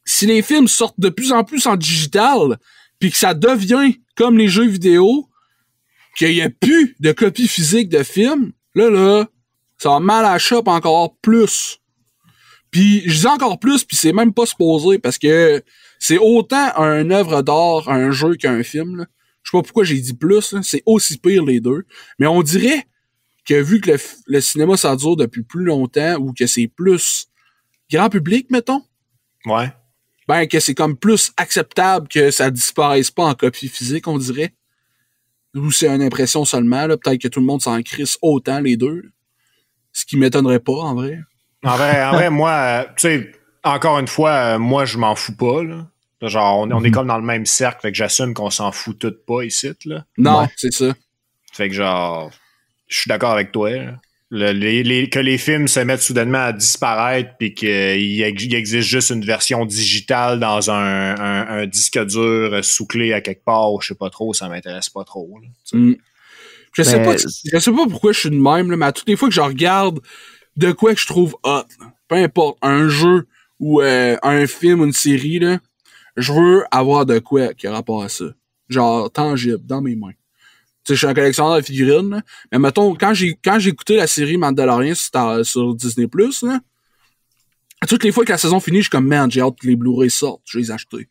si les films sortent de plus en plus en digital, puis que ça devient comme les jeux vidéo, qu'il n'y a plus de copies physiques de films, là, ça va mal à la shop encore plus. Puis je dis encore plus, puis c'est même pas supposé, parce que c'est autant un œuvre d'art, un jeu qu'un film, là. Je sais pas pourquoi j'ai dit plus, là. C'est aussi pire les deux. Mais on dirait que vu que le cinéma ça dure depuis plus longtemps, ou que c'est plus grand public, mettons. Ouais. Ben, que c'est comme plus acceptable que ça disparaisse pas en copie physique, on dirait. Ou c'est une impression seulement, là. Peut-être que tout le monde s'en crisse autant, les deux. Ce qui m'étonnerait pas, en vrai. En vrai, moi, tu sais, encore une fois, moi, je m'en fous pas, là. Genre, on est comme dans le même cercle, fait que j'assume qu'on s'en fout tout pas ici, là. Non, c'est ça. Fait que genre, je suis d'accord avec toi, là. Que les films se mettent soudainement à disparaître puis qu'il existe juste une version digitale dans un disque dur sous clé à quelque part, je sais pas trop, ça m'intéresse pas trop. Là, je sais pas pourquoi je suis de même, là, mais à toutes les fois que je regarde de quoi que je trouve hot, là, peu importe, un jeu ou un film ou une série, là, je veux avoir de quoi qui a rapport à ça. Genre tangible, dans mes mains. Tu sais, je suis un collectionneur de figurines, là. Mais mettons, quand j'ai écouté la série Mandalorian sur Disney+, là, toutes les fois que la saison finit, je suis comme, man, j'ai hâte que les Blu-ray sortent, je vais les acheter.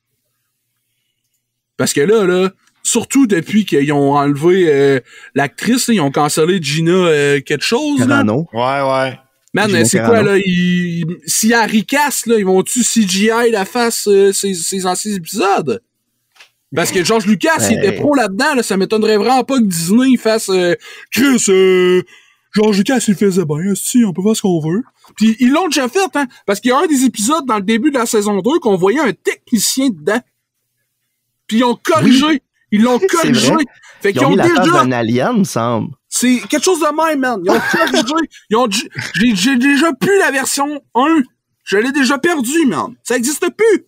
Parce que là, surtout depuis qu'ils ont enlevé l'actrice, là, ils ont cancellé Gina quelque chose, là. Ouais. Man, Gina c'est Carano. quoi, là, si Harry casse, là, ils vont-tu CGI la face ces anciens épisodes? Parce que George Lucas, il était pro là-dedans, là, ça m'étonnerait vraiment pas que Disney fasse Chris, George Lucas, il faisait bien, si, on peut faire ce qu'on veut. Puis ils l'ont déjà fait, hein, parce qu'il y a un des épisodes dans le début de la saison 2 qu'on voyait un technicien dedans. Puis ils ont corrigé. Oui. Ils l'ont corrigé. Fait qu'ils ont mis la face déjà... d'un alien, me semble. C'est quelque chose de même, man. Ils ont corrigé. J'ai déjà plus la version 1. Je l'ai déjà perdu, man. Ça existe plus.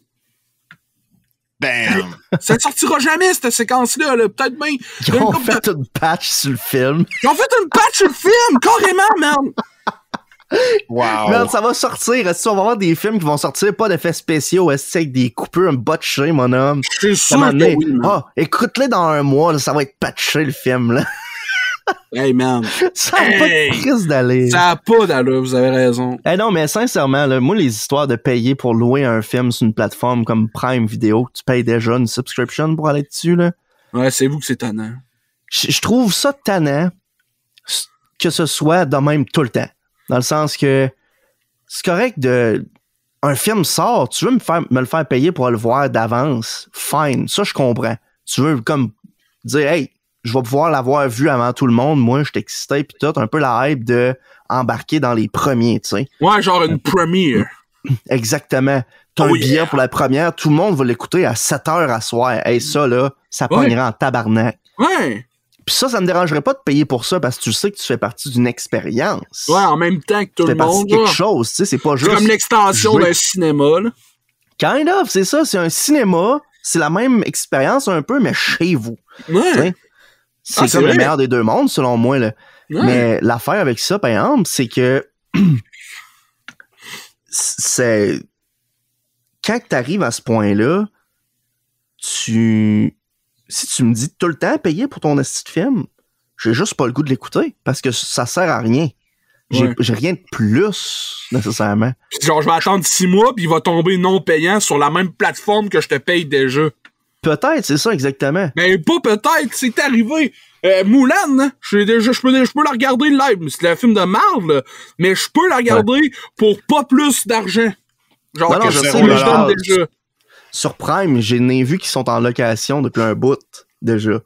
Damn. Ça ne sortira jamais, cette séquence-là. Là. Peut-être bien... Ils ont fait une patch sur le film. Ils ont fait une patch sur le film, carrément, man. Wow. Man, ça va sortir. Est-ce qu'on va avoir des films qui vont sortir, pas d'effets spéciaux, est-ce avec des coupures botchées, mon homme? Je suis sûr que oui, man. Écoute-les dans un mois, là, ça va être patché, le film, là. Hey, man. Ça n'a pas de crise d'aller. Ça n'a pas d'allure, vous avez raison. Non, mais sincèrement, là, moi, les histoires de payer pour louer un film sur une plateforme comme Prime Video, tu payes déjà une subscription pour aller dessus, là. Ouais, c'est vous que c'est tannant. Je trouve ça tannant que ce soit de même tout le temps. Dans le sens que c'est correct un film sort, tu veux me le faire payer pour le voir d'avance, fine, ça je comprends. Tu veux comme dire, hey, je vais pouvoir l'avoir vu avant tout le monde. Moi, je suis excité, pis tout, un peu la hype de embarquer dans les premiers, tu sais. Ouais, genre une premiere. Exactement. T'as un billet pour la première, tout le monde va l'écouter à 7h à soir. Hey, ça, là, ça pognerait en tabarnak. Ouais. Puis ça me dérangerait pas de payer pour ça parce que tu sais que tu fais partie d'une expérience. Ouais, en même temps que tout le monde. C'est quelque chose, tu sais, c'est pas juste. C'est comme l'extension d'un cinéma, là. Kind of, c'est ça, c'est un cinéma, c'est la même expérience un peu, mais chez vous. Ouais. C'est comme le meilleur des deux mondes, selon moi, là. Ouais. Mais l'affaire avec ça, par exemple, c'est que c'est quand t'arrives à ce point-là, si tu me dis tout le temps payer pour ton esti de film, j'ai juste pas le goût de l'écouter parce que ça sert à rien. J'ai rien de plus, nécessairement. Puis genre, je vais attendre 6 mois, puis il va tomber non payant sur la même plateforme que je te paye déjà. Peut-être, c'est ça, exactement. Mais pas peut-être, c'est arrivé. Moulin, hein? Je peux la regarder live, c'est un film de marde, là, mais je peux la regarder pour pas plus d'argent. Genre, non, que je je sais, sais, je donne déjà. Sur Prime, j'en ai vu qui sont en location depuis un bout, déjà.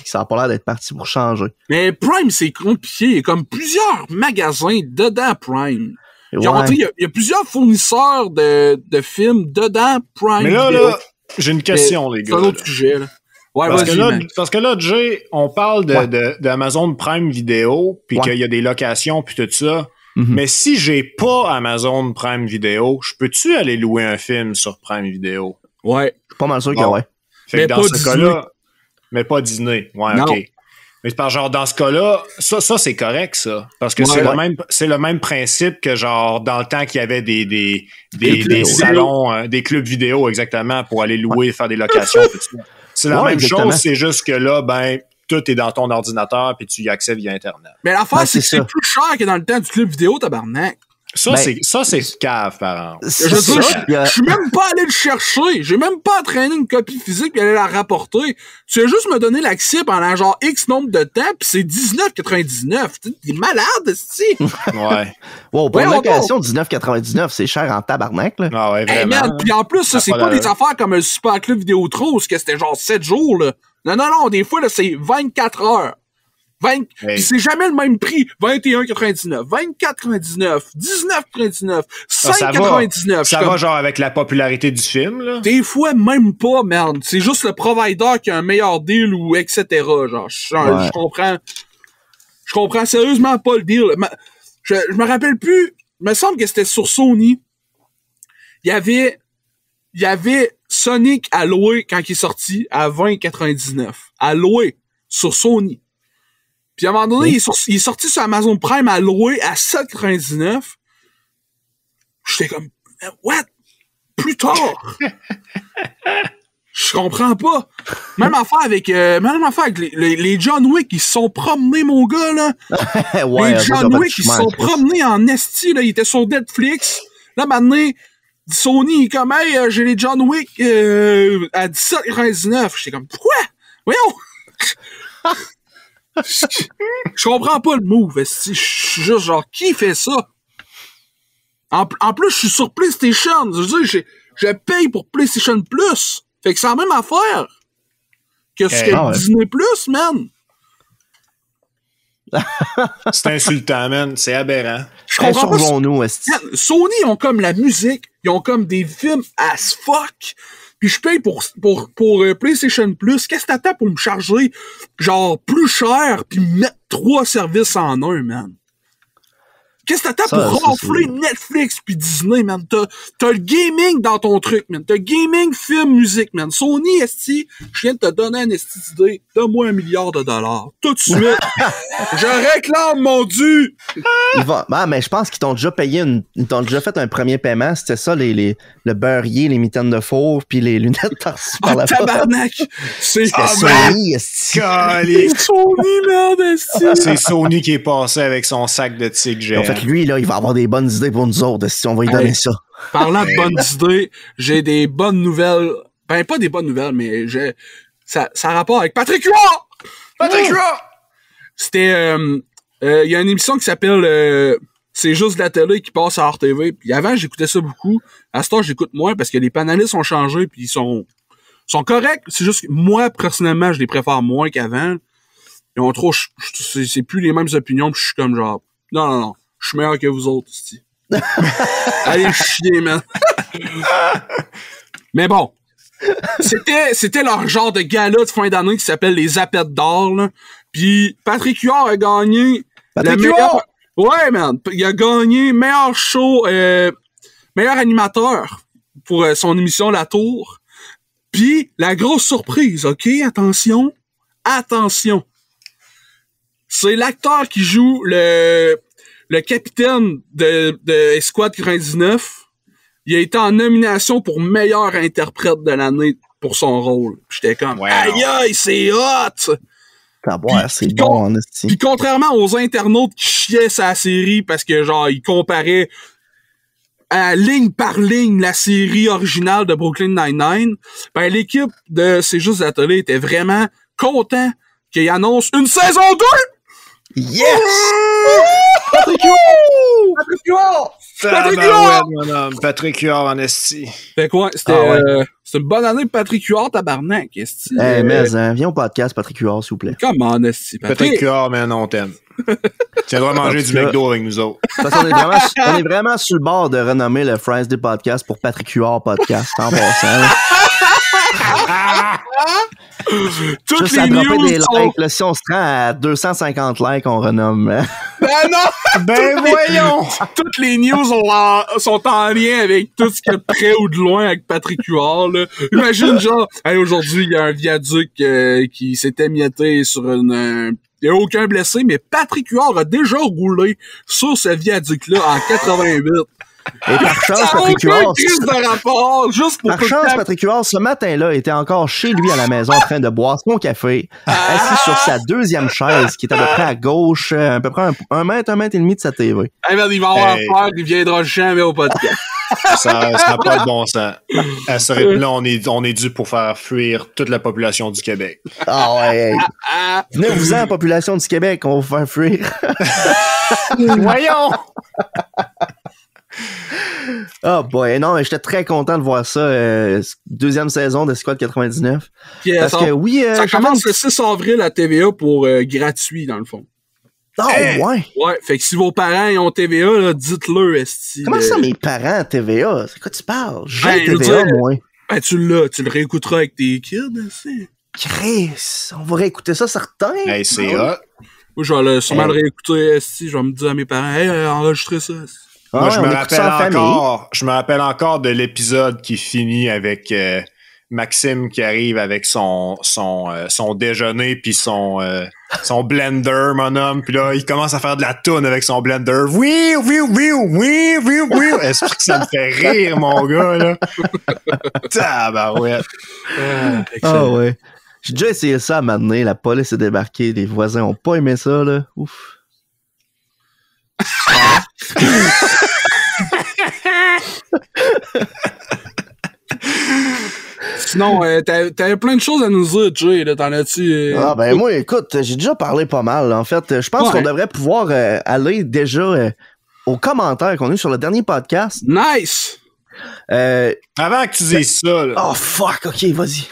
Ça a pas l'air d'être parti pour changer. Mais Prime, c'est compliqué. Il y a comme plusieurs magasins dedans Prime. Genre, il y a plusieurs fournisseurs de films dedans Prime. Mais là, j'ai une question, les gars. C'est un autre sujet, là. Ouais, parce que là, Jay, on parle d'Amazon Prime Vidéo, puis qu'il y a des locations, puis tout ça. Mm-hmm. Mais si j'ai pas Amazon Prime Vidéo, je peux-tu aller louer un film sur Prime Vidéo? Ouais. Je suis pas mal sûr que ouais. Fait que dans ce cas-là, mais pas Disney. Ouais, non. OK. Mais c'est par genre, dans ce cas-là, ça c'est correct, ça. Parce que c'est le même principe que genre, dans le temps qu'il y avait des salons, des clubs vidéo, exactement, pour aller louer, faire des locations, tout ça. C'est la même chose, c'est juste que là, ben, tout est dans ton ordinateur puis tu y accèdes via Internet. Mais l'affaire, c'est que c'est plus cher que dans le temps du club vidéo, tabarnak. Ça, c'est cave, par exemple. Je suis même pas allé le chercher. J'ai même pas entraîné une copie physique puis aller la rapporter. Tu as juste me donné l'accès pendant genre X nombre de temps puis c'est $19,99. T'es malade, c'ti. Ouais. Wow, pour une location, $19,99, c'est cher en tabarnak, là. Ah ouais, vraiment. Hey, merde, puis en plus, ça, c'est pas des affaires comme un Super Club Vidéotron où c'était genre 7 jours, là. Non, des fois, là, c'est 24 heures. Pis c'est jamais le même prix. 21,99, 24,99, 19,99, 5,99. Ça va genre avec la popularité du film, là? Des fois, même pas, merde. C'est juste le provider qui a un meilleur deal ou etc. Genre, je comprends. Je comprends sérieusement pas le deal. Je me rappelle plus. Il me semble que c'était sur Sony. Il y avait Sonic à louer quand il est sorti à 20,99. À louer sur Sony. Puis à un moment donné, il est sorti sur Amazon Prime à louer à 7,99. J'étais comme, what? Plus tard! Je comprends pas. Même affaire avec les John Wick, ils se sont promenés, mon gars, là. Les John Wick, ils se sont promenés en esti, là. Ils étaient sur Netflix. Là, maintenant, Sony, il est comme, hey, j'ai les John Wick à 17,99. J'étais comme, pourquoi? Voyons! Je comprends pas le move. Je suis juste genre, qui fait ça? En plus, je suis sur PlayStation. Je veux dire, je paye pour PlayStation Plus. Fait que c'est la même affaire que ce que Disney Plus, man. C'est insultant, man. C'est aberrant. Je comprends pas. Man, Sony, ils ont comme la musique. Ils ont comme des films as fuck. Puis je paye pour PlayStation Plus. Qu'est-ce que t'attends pour me charger genre plus cher puis mettre 3 services en un, man? Qu'est-ce que t'attends pour renfler Netflix puis Disney, man? T'as le gaming dans ton truc, man. T'as gaming, film, musique, man. Sony, esti, je viens de te donner un esti d'idée. Donne-moi $1 milliard. Tout de suite. Je réclame mon dû. Mais je pense qu'ils t'ont déjà payé ils t'ont déjà fait un premier paiement. C'était ça, le beurrier, les mitaines de four puis les lunettes par-ci par la tabarnak! C'est Sony, esti. Sony, merde, esti. C'est Sony qui est passé avec son sac de tigre géant. En fait, lui, là, il va avoir des bonnes idées pour nous autres, si on va lui donner ça. Parlant de bonnes idées, j'ai des bonnes nouvelles. Ben, pas des bonnes nouvelles, mais ça a rapport avec Patrick Huard! Patrick Huard! C'était, il y a une émission qui s'appelle, C'est juste de la télé qui passe à RTV. Puis avant, j'écoutais ça beaucoup. À ce temps, j'écoute moins parce que les panélistes ont changé puis ils sont corrects. C'est juste que moi, personnellement, je les préfère moins qu'avant. ils ont trop, c'est plus les mêmes opinions, pis je suis comme genre, non, je suis meilleur que vous autres, c'ti. Allez chier, man. Mais bon. C'était leur genre de gala de fin d'année qui s'appelle les Zapettes d'or, là. Puis Patrick Huard a gagné Patrick Huard! Ouais, man. Il a gagné meilleur show, meilleur animateur pour son émission La Tour. Puis la grosse surprise, OK? Attention. C'est l'acteur qui joue le capitaine de Escouade 99. Il a été en nomination pour meilleur interprète de l'année pour son rôle. J'étais comme, aïe, c'est hot! C'est bon, en esti. Puis contrairement aux internautes qui chiaient sa série parce que genre ils comparaient ligne par ligne la série originale de Brooklyn Nine-Nine, ben l'équipe de C'est juste la télé était vraiment content qu'il annonce une saison 2! Yes! Patrick Huard! Patrick Huard en esti. Fait quoi? C'était une bonne année de Patrick Huard, tabarnak. Esti. Mais viens au podcast, Patrick Huard, s'il vous plaît. Comment, esti? Patrick Huard, man, on t'aime. Tu viendras manger du McDo avec nous autres. Parce qu'on on est vraiment sur le bord de renommer le Friday Podcast pour Patrick Huard Podcast, en passant. Toutes juste les à dropper news des sont... likes. Là, si on se rend à 250 likes, on renomme. Ben non! Ben voyons! Toutes les news sont en lien avec tout ce qui est de près ou de loin avec Patrick Huard. Là. Imagine genre, hey, aujourd'hui, il y a un viaduc qui s'est émietté sur une... Il n'y a aucun blessé, mais Patrick Huard a déjà roulé sur ce viaduc-là en 88. Et par chance, Patrick Huard, Patrick Huard, ce matin-là, était encore chez lui à la maison en train de boire son café, assis sur sa deuxième chaise, qui est à peu près à gauche, à peu près un mètre et demi de sa TV. Hey, merde, il va avoir peur, il viendra jamais au podcast. Ça n'a pas de bon sens. À ce rythme-là, on est dû pour faire fuir toute la population du Québec. Ah ouais. Venez-vous-en, population du Québec, on va vous faire fuir. Voyons! Ah boy, non, mais j'étais très content de voir ça, deuxième saison de Squad 99. Parce que oui, ça commence le 6 avril à TVA pour gratuit dans le fond. Ah ouais. Ouais, fait que si vos parents ils ont TVA, là, dites-le, esti. Comment ça, mes parents TVA? C'est quoi tu parles? J'ai TVA, moi. Ben tu le réécouteras avec tes kids, esti. Chris, on va réécouter ça certain. Hey, c'est hot. Moi, je vais sûrement le réécouter, esti. Je vais me dire à mes parents, hey, enregistrez ça, esti. Moi, je me rappelle encore de l'épisode qui finit avec Maxime qui arrive avec son déjeuner puis son blender, mon homme. Puis là, il commence à faire de la toune avec son blender. Oui. Est-ce que ça me fait rire, mon gars, là? Tabarouette. Ah ouais. J'ai déjà essayé ça à m'amener. La police est débarquée. Les voisins ont pas aimé ça, là. Ouf. Sinon, t'avais plein de choses à nous dire, Jay, là, t'en as-tu... Ah ben moi, écoute, j'ai déjà parlé pas mal, en fait. Je pense qu'on devrait pouvoir aller déjà aux commentaires qu'on a eu sur le dernier podcast. Nice! Avant que tu dises ça, là. Oh fuck, ok, vas-y.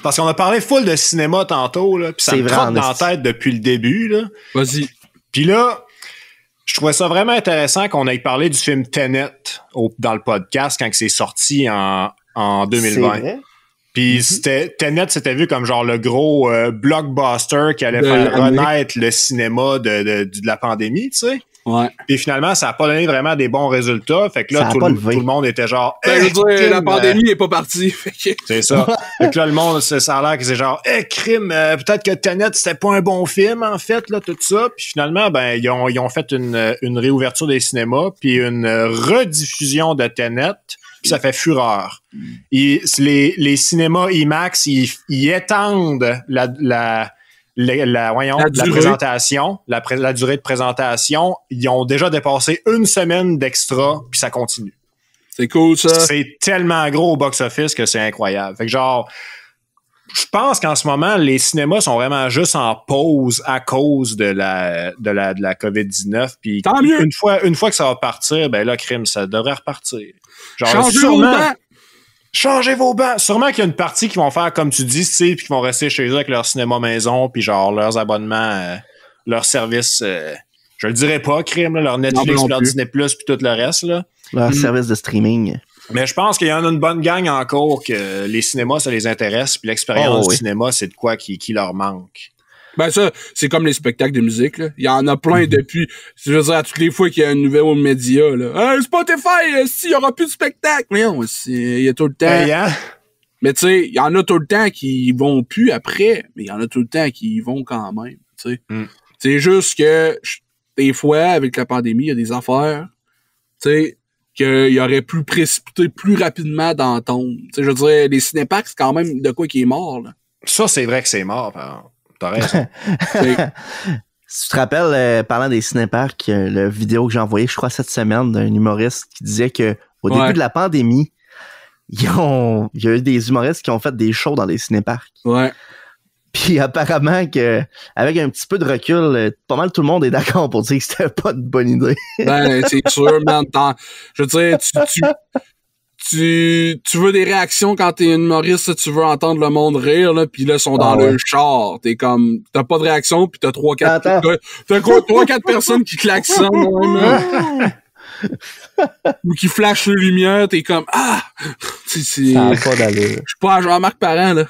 Parce qu'on a parlé full de cinéma tantôt, là, pis ça me trotte dans la tête depuis le début, là. Vas-y. Pis là... Je trouvais ça vraiment intéressant qu'on ait parlé du film Tenet dans le podcast quand c'est sorti en 2020. Puis Tenet, c'était vu comme genre le gros blockbuster qui allait faire renaître le cinéma de la pandémie, tu sais. Ouais. Puis finalement, ça a pas donné vraiment des bons résultats. Fait que là, tout le monde était genre... je veux dire, la pandémie est pas partie. Fait que... C'est ça. Fait que là, le monde, ça a l'air que c'est genre, crime, peut-être que Tenet, c'était pas un bon film, en fait, là, tout ça. Puis finalement, ben, ils ont fait une réouverture des cinémas, puis une rediffusion de Tenet, puis ça fait fureur. Les cinémas IMAX, ils étendent la présentation, la durée de présentation, ils ont déjà dépassé une semaine d'extra, puis ça continue. C'est cool, ça. C'est tellement gros au box-office que c'est incroyable. Fait que genre, je pense qu'en ce moment, les cinémas sont vraiment juste en pause à cause de la COVID-19. Puis une fois que ça va partir, ben là, crime, ça devrait repartir. Genre, Changez vos bancs! Sûrement qu'il y a une partie qui vont faire comme tu dis, tu sais, puis qui vont rester chez eux avec leur cinéma maison, puis genre leurs abonnements, leurs services, je le dirais pas, crime, là, leur Netflix, leur Disney+, puis tout le reste, là. Leur service de streaming. Mais je pense qu'il y en a une bonne gang encore que les cinémas, ça les intéresse, puis l'expérience du cinéma, c'est de quoi qui leur manque. Ben ça, c'est comme les spectacles de musique, là. Il y en a plein depuis, je veux dire, à toutes les fois qu'il y a un nouvel média, là. Spotify, s'il y aura plus de spectacle. Mais non, il y a tout le temps. Mais tu sais, il y en a tout le temps qui vont plus après, mais il y en a tout le temps qui y vont quand même, tu sais. C'est juste que, des fois, avec la pandémie, il y a des affaires, tu sais, qu'il aurait pu précipiter plus rapidement dans ton. Tu sais, je veux dire, les cinéparks, c'est quand même de quoi qui est mort, là. Ça, c'est vrai que c'est mort, par exemple. T'as raison. Si tu te rappelles, parlant des cinéparks, le vidéo que j'ai envoyé, je crois, cette semaine, d'un humoriste qui disait que au début de la pandémie, il y a eu des humoristes qui ont fait des shows dans les cinéparks. Ouais. Puis apparemment que avec un petit peu de recul, pas mal tout le monde est d'accord pour dire que c'était pas une bonne idée. Ben, c'est sûr, man. Je veux dire, tu veux des réactions quand t'es humoriste, tu veux entendre le monde rire, là, pis là, ils sont dans le char. T'es comme, t'as pas de réaction, pis t'as 3-4 personnes qui klaxonnent, ou qui flashent les lumières, t'es comme, ça n'a pas d'allure. Je suis pas à Jean-Marc Parent, là.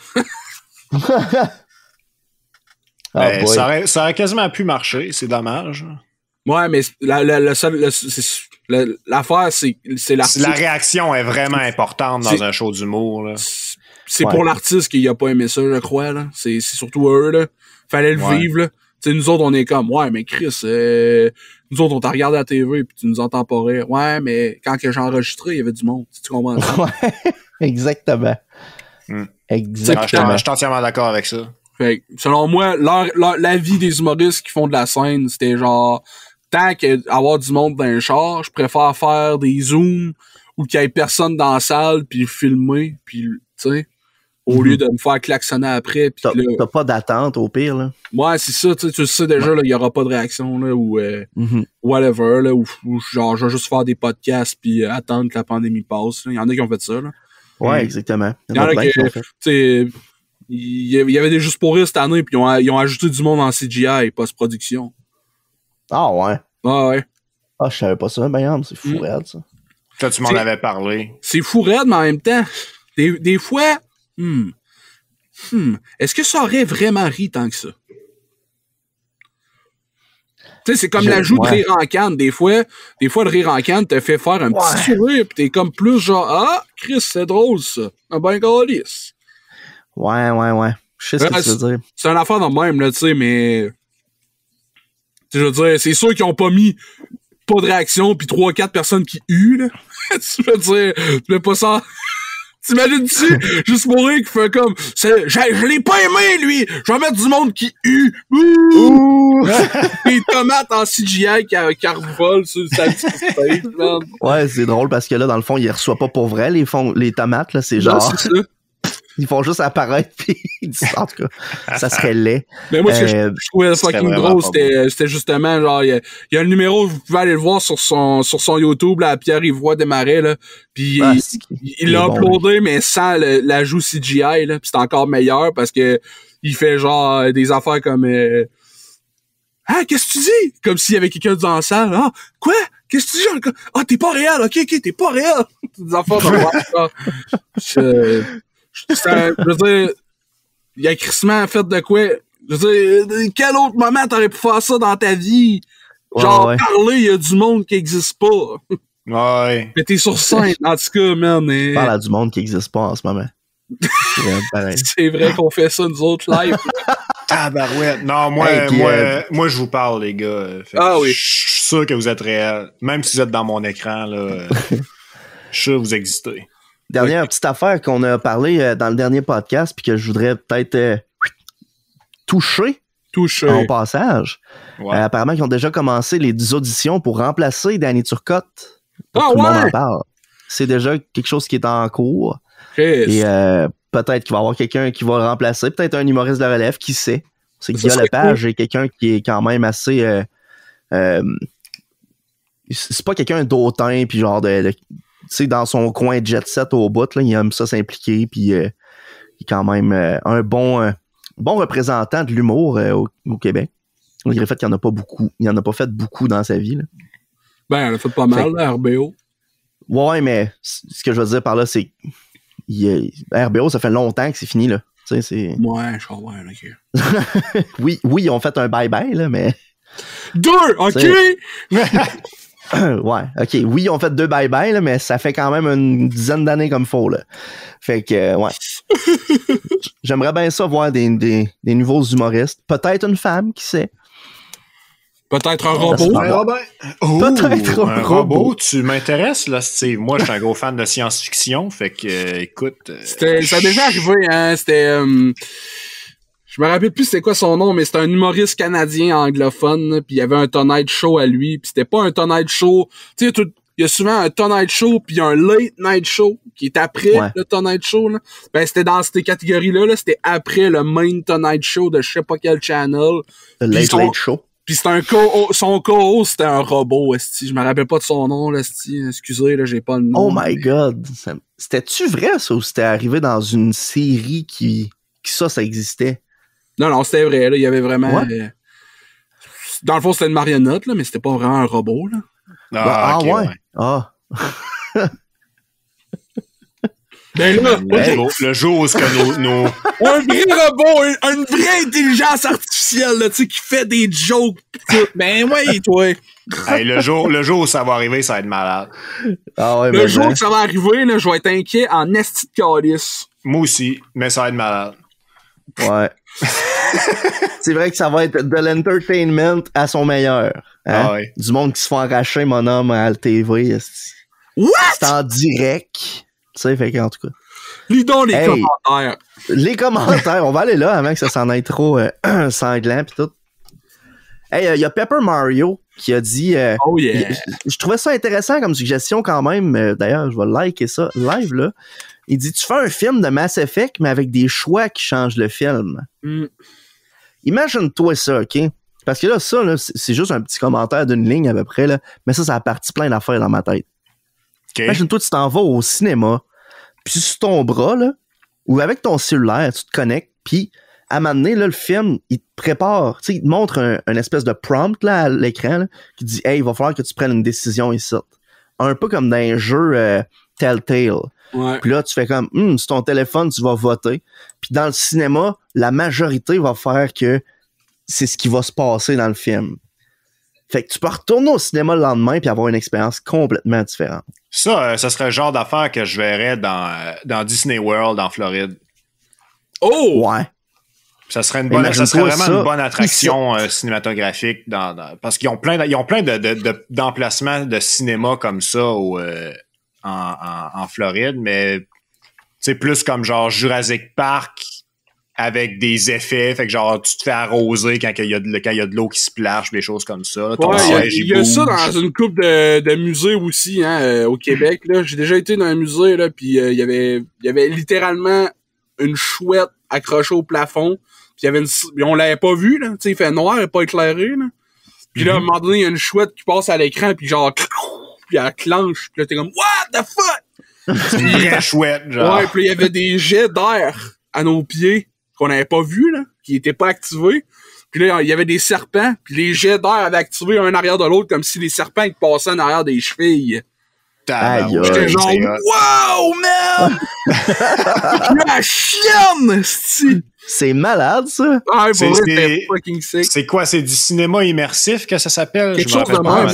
Ça aurait quasiment pu marcher, c'est dommage. Ouais, mais l'affaire, c'est l'artiste. La réaction est vraiment importante dans un show d'humour, là. C'est pour l'artiste qui a pas aimé ça, je crois, là. C'est surtout eux, là. Fallait le vivre, là. Tu sais, nous autres, on est comme, ouais, mais Chris, nous autres, on t'a regardé à la TV puis tu nous entends pas rire. Ouais, mais quand que j'ai enregistré, il y avait du monde. Tu comprends ça? Ouais, exactement. Exactement. Je suis entièrement d'accord avec ça. Fait que, selon moi, l'avis des humoristes qui font de la scène, c'était genre, tant qu'avoir du monde dans un char, je préfère faire des zooms où qu'il y ait personne dans la salle puis filmer, puis tu sais, au lieu de me faire klaxonner après. Pis t'as pas d'attente au pire, là. Ouais, c'est ça, tu le sais déjà, là, il y aura pas de réaction, là, ou whatever, là, ou genre, je vais juste faire des podcasts puis attendre que la pandémie passe. Il y en a qui ont fait ça, là. Ouais, exactement. Il y en a qui tu sais, il y avait des Juste pour rire cette année, puis ils ont ajouté du monde en CGI, post-production. Ah ouais? Ah ouais. Ah, je savais pas ça, ben, c'est fou raide, ça. Toi, tu m'en avais parlé. C'est fou raide, mais en même temps, des fois, est-ce que ça aurait vraiment ri tant que ça? Tu sais, c'est comme l'ajout de rire en canne. Des fois, le rire en canne te fait faire un petit sourire, pis t'es comme plus genre, Chris, c'est drôle, ça. Un ben galice. Ouais. Je sais ce que tu veux dire. C'est une affaire de même, là, tu sais, mais... Je veux dire, c'est sûr qu'ils ont pas mis pas de réaction pis 3-4 personnes qui huent, là. Tu veux dire, tu mets pas ça... T'imagines-tu, Juste pour rire, qui fait comme, je l'ai pas aimé, lui! Je vais mettre du monde qui hue! Ouh! Des tomates en CGI qui revolent sur sa petite stage, man. Ouais, c'est drôle parce que là, dans le fond, ils reçoivent pas pour vrai les tomates, là, c'est genre... Non, c'est ça. Ils font juste apparaître, puis en tout cas, ça serait laid. Mais moi, ce que je trouvais fucking drôle, c'était justement, genre, il y a un numéro, vous pouvez aller le voir sur son YouTube, là, Pierre-Yves Desmarais, là, puis il l'a uploadé, mais sans l'ajout CGI, là, pis c'est encore meilleur, parce que il fait, genre, des affaires comme, qu'est-ce que tu dis? Comme s'il y avait quelqu'un dans la salle. Ah, quoi? Qu'est-ce que tu dis? Ah, t'es pas réel, ok, t'es pas réel. Des affaires de je veux dire, il y a crissement fait de quoi? Je veux dire, quel autre moment t'aurais pu faire ça dans ta vie? Genre, parler, il y a du monde qui existe pas. Ouais. Mais t'es sur scène, en tout cas, man. Tu parles à du monde qui existe pas en ce moment. C'est vrai qu'on fait ça, nous autres, live. Tabarouette. Non, moi, je vous parle, les gars. Oui. Je suis sûr que vous êtes réels. Même si vous êtes dans mon écran, là, je suis sûr que vous existez. Dernière petite affaire qu'on a parlé dans le dernier podcast, puis que je voudrais peut-être toucher en passage. Ouais. Apparemment, ils ont déjà commencé les auditions pour remplacer Danny Turcotte. Tout le monde en parle. C'est déjà quelque chose qui est en cours. Et peut-être qu'il va y avoir quelqu'un qui va le remplacer. Peut-être un humoriste de relève, qui sait. C'est que Guillaume Lepage est quelqu'un qui est quand même assez... c'est pas quelqu'un d'autant, puis genre sais, dans son coin de jet set au bout, là, il aime ça s'impliquer, puis il est quand même un bon représentant de l'humour au Québec. Malgré le fait qu'il n'y en a pas beaucoup. Il n'en a pas fait beaucoup dans sa vie. Là. Ben, elle a fait pas mal, là, RBO. Ouais, mais ce que je veux dire par là, c'est RBO, ça fait longtemps que c'est fini, là. Tu sais, c'est... Ouais, je comprends, ok. oui, ils ont fait un bye-bye, là, mais... 2, ok! Ouais, ok. Oui, ils ont fait 2 bye-bye, là, mais ça fait quand même une dizaine d'années comme faut, là. Fait que, ouais. J'aimerais bien ça voir des nouveaux humoristes. Peut-être une femme, qui sait. Peut-être un robot. Peut-être un robot. Tu m'intéresses, là, Steve. Moi, je suis un gros fan de science-fiction, fait que, écoute... Ça a déjà arrivé, hein, c'était... je me rappelle plus c'était quoi son nom, mais c'était un humoriste canadien anglophone, puis il y avait un Tonight Show à lui, puis c'était pas un Tonight Show... Tu sais, il y a souvent un Tonight Show, puis un Late Night Show, qui est après le Tonight Show, là. Ben, c'était dans ces catégories-là, là, c'était après le Main Tonight Show de je sais pas quel channel. Le Late Show. Puis c'était son co-host, c'était un robot, esti. Je me rappelle pas de son nom, là, esti. Excusez, là, j'ai pas le nom. Oh my god. C'était-tu vrai, ça, ou c'était arrivé dans une série qui ça existait? Non, c'était vrai, là. Il y avait vraiment... dans le fond, c'était une marionnette, là, mais c'était pas vraiment un robot, là. Okay, ouais. Ah. Ben là, le jour où ce que nos... un vrai robot, une vraie intelligence artificielle, là, tu sais, qui fait des jokes pis tout. Ben ouais, toi. Hey, le jour où ça va arriver, ça va être malade. Ah ouais, le jour que ça va arriver, là, je vais être inquiet en esti de calice. Moi aussi, mais ça va être malade. Ouais. C'est vrai que ça va être de l'entertainment à son meilleur. Hein? Ah ouais. Du monde qui se font arracher, mon homme, à la TV. What? C'est en direct. Tu sais, fait qu'en tout cas. Lis donc les commentaires. Les commentaires, on va aller là avant que ça s'en aille trop sanglant pis tout. Hey, il y a Pepper Mario qui a dit... oh yeah! Je trouvais ça intéressant comme suggestion quand même. D'ailleurs, je vais liker ça live, là. Il dit, tu fais un film de Mass Effect, mais avec des choix qui changent le film. Imagine-toi ça, OK? Parce que là, ça, là, c'est juste un petit commentaire d'une ligne à peu près, là. Mais ça a parti plein d'affaires dans ma tête. Okay. Imagine-toi, tu t'en vas au cinéma, puis sur ton bras, là, ou avec ton cellulaire, tu te connectes, puis à un moment donné, là, le film, il te prépare, tu sais, il te montre un espèce de prompt là, à l'écran, là, qui dit « Hey, il va falloir que tu prennes une décision ici. » Un peu comme dans un jeu Telltale. Ouais. Puis là, tu fais comme sur ton téléphone, tu vas voter. Puis dans le cinéma, la majorité va faire que c'est ce qui va se passer dans le film. Fait que tu peux retourner au cinéma le lendemain puis avoir une expérience complètement différente. Ça serait le genre d'affaire que je verrais dans Disney World en Floride. Oh! Ouais. Ça serait vraiment une bonne attraction cinématographique parce qu'ils ont plein d'emplacements de cinéma comme ça en Floride, mais c'est plus comme genre Jurassic Park avec des effets, fait que genre tu te fais arroser quand il y a de l'eau qui se plage, des choses comme ça. Il y a ça dans une couple de musées aussi, hein, au Québec. Là, j'ai déjà été dans un musée là, puis il y avait littéralement une chouette accrochée au plafond. Puis on l'avait pas vu là, tu sais, il fait noir, et pas éclairé là. Puis là, à un moment donné, il y a une chouette qui passe à l'écran, puis genre, puis elle clenche, puis là t'es comme what the fuck. C'est très chouette, genre. Ouais, puis il y avait des jets d'air à nos pieds qu'on n'avait pas vu là, qui étaient pas activés. Puis là, il y avait des serpents, puis les jets d'air avaient activé un arrière de l'autre comme si les serpents ils passaient en arrière des chevilles. J'étais genre wow man. La chienne, c'est malade ça. Ah, c'est fucking sick. C'est quoi, c'est du cinéma immersif que ça s'appelle? Quelque chose de même,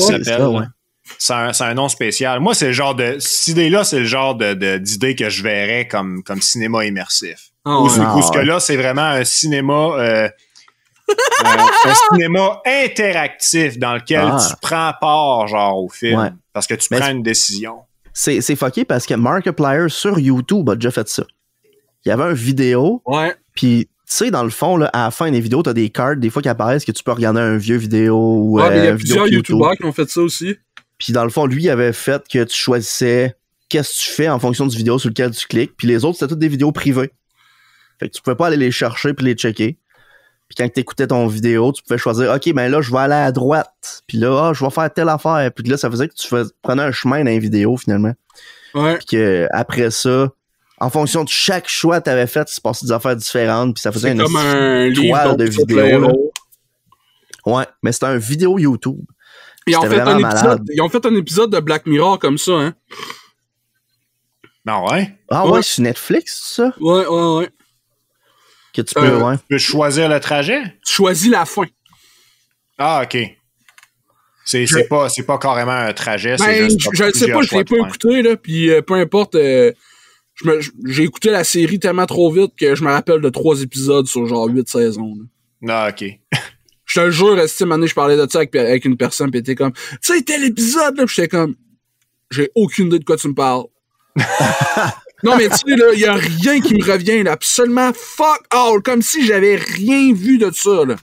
c'est un nom spécial. Moi, c'est le genre cette idée-là, c'est le genre d'idée que je verrais comme cinéma immersif. Ce que là, c'est vraiment un cinéma un cinéma interactif dans lequel tu prends part genre au film parce que tu prends une décision. C'est fucké parce que Markiplier sur YouTube a déjà fait ça. Il y avait une vidéo, puis tu sais, dans le fond, là, à la fin des vidéos, t'as des cartes, des fois qui apparaissent que tu peux regarder un vieux vidéo ou mais il y a plusieurs YouTubers qui ont fait ça aussi. Puis dans le fond, lui, il avait fait que tu choisissais qu'est-ce que tu fais en fonction du vidéo sur lequel tu cliques, puis les autres, c'était toutes des vidéos privées. Fait que tu pouvais pas aller les chercher puis les checker. Puis quand t'écoutais ton vidéo, tu pouvais choisir, OK, ben là, je vais aller à droite. Puis là, je vais faire telle affaire. Puis là, ça faisait que tu prenais un chemin dans les vidéos, finalement. Ouais. Puis que après ça, en fonction de chaque choix que t'avais fait, il se passait des affaires différentes, puis ça faisait comme un livre de vidéos. Ouais, mais c'était un vidéo YouTube. Ils ont fait un épisode de Black Mirror comme ça, hein? Non, ouais? Ah ouais, sur Netflix, ça? Ouais. Que tu peux, Tu peux choisir le trajet? Tu choisis la fin. Ah, OK. C'est pas carrément un trajet, c'est ben, juste... Je ne sais pas, je l'ai pas écouté, là, puis peu importe... j'ai écouté la série tellement trop vite que je me rappelle de 3 épisodes sur genre 8 saisons. Là. Ah, OK. Je te le jure, une année, je parlais de ça avec une personne, pis elle était comme, tu sais, tel épisode, là, pis j'étais comme, j'ai aucune idée de quoi tu me parles. Non, mais tu sais, là, y a rien qui me revient, là, absolument fuck all, comme si j'avais rien vu de ça, là.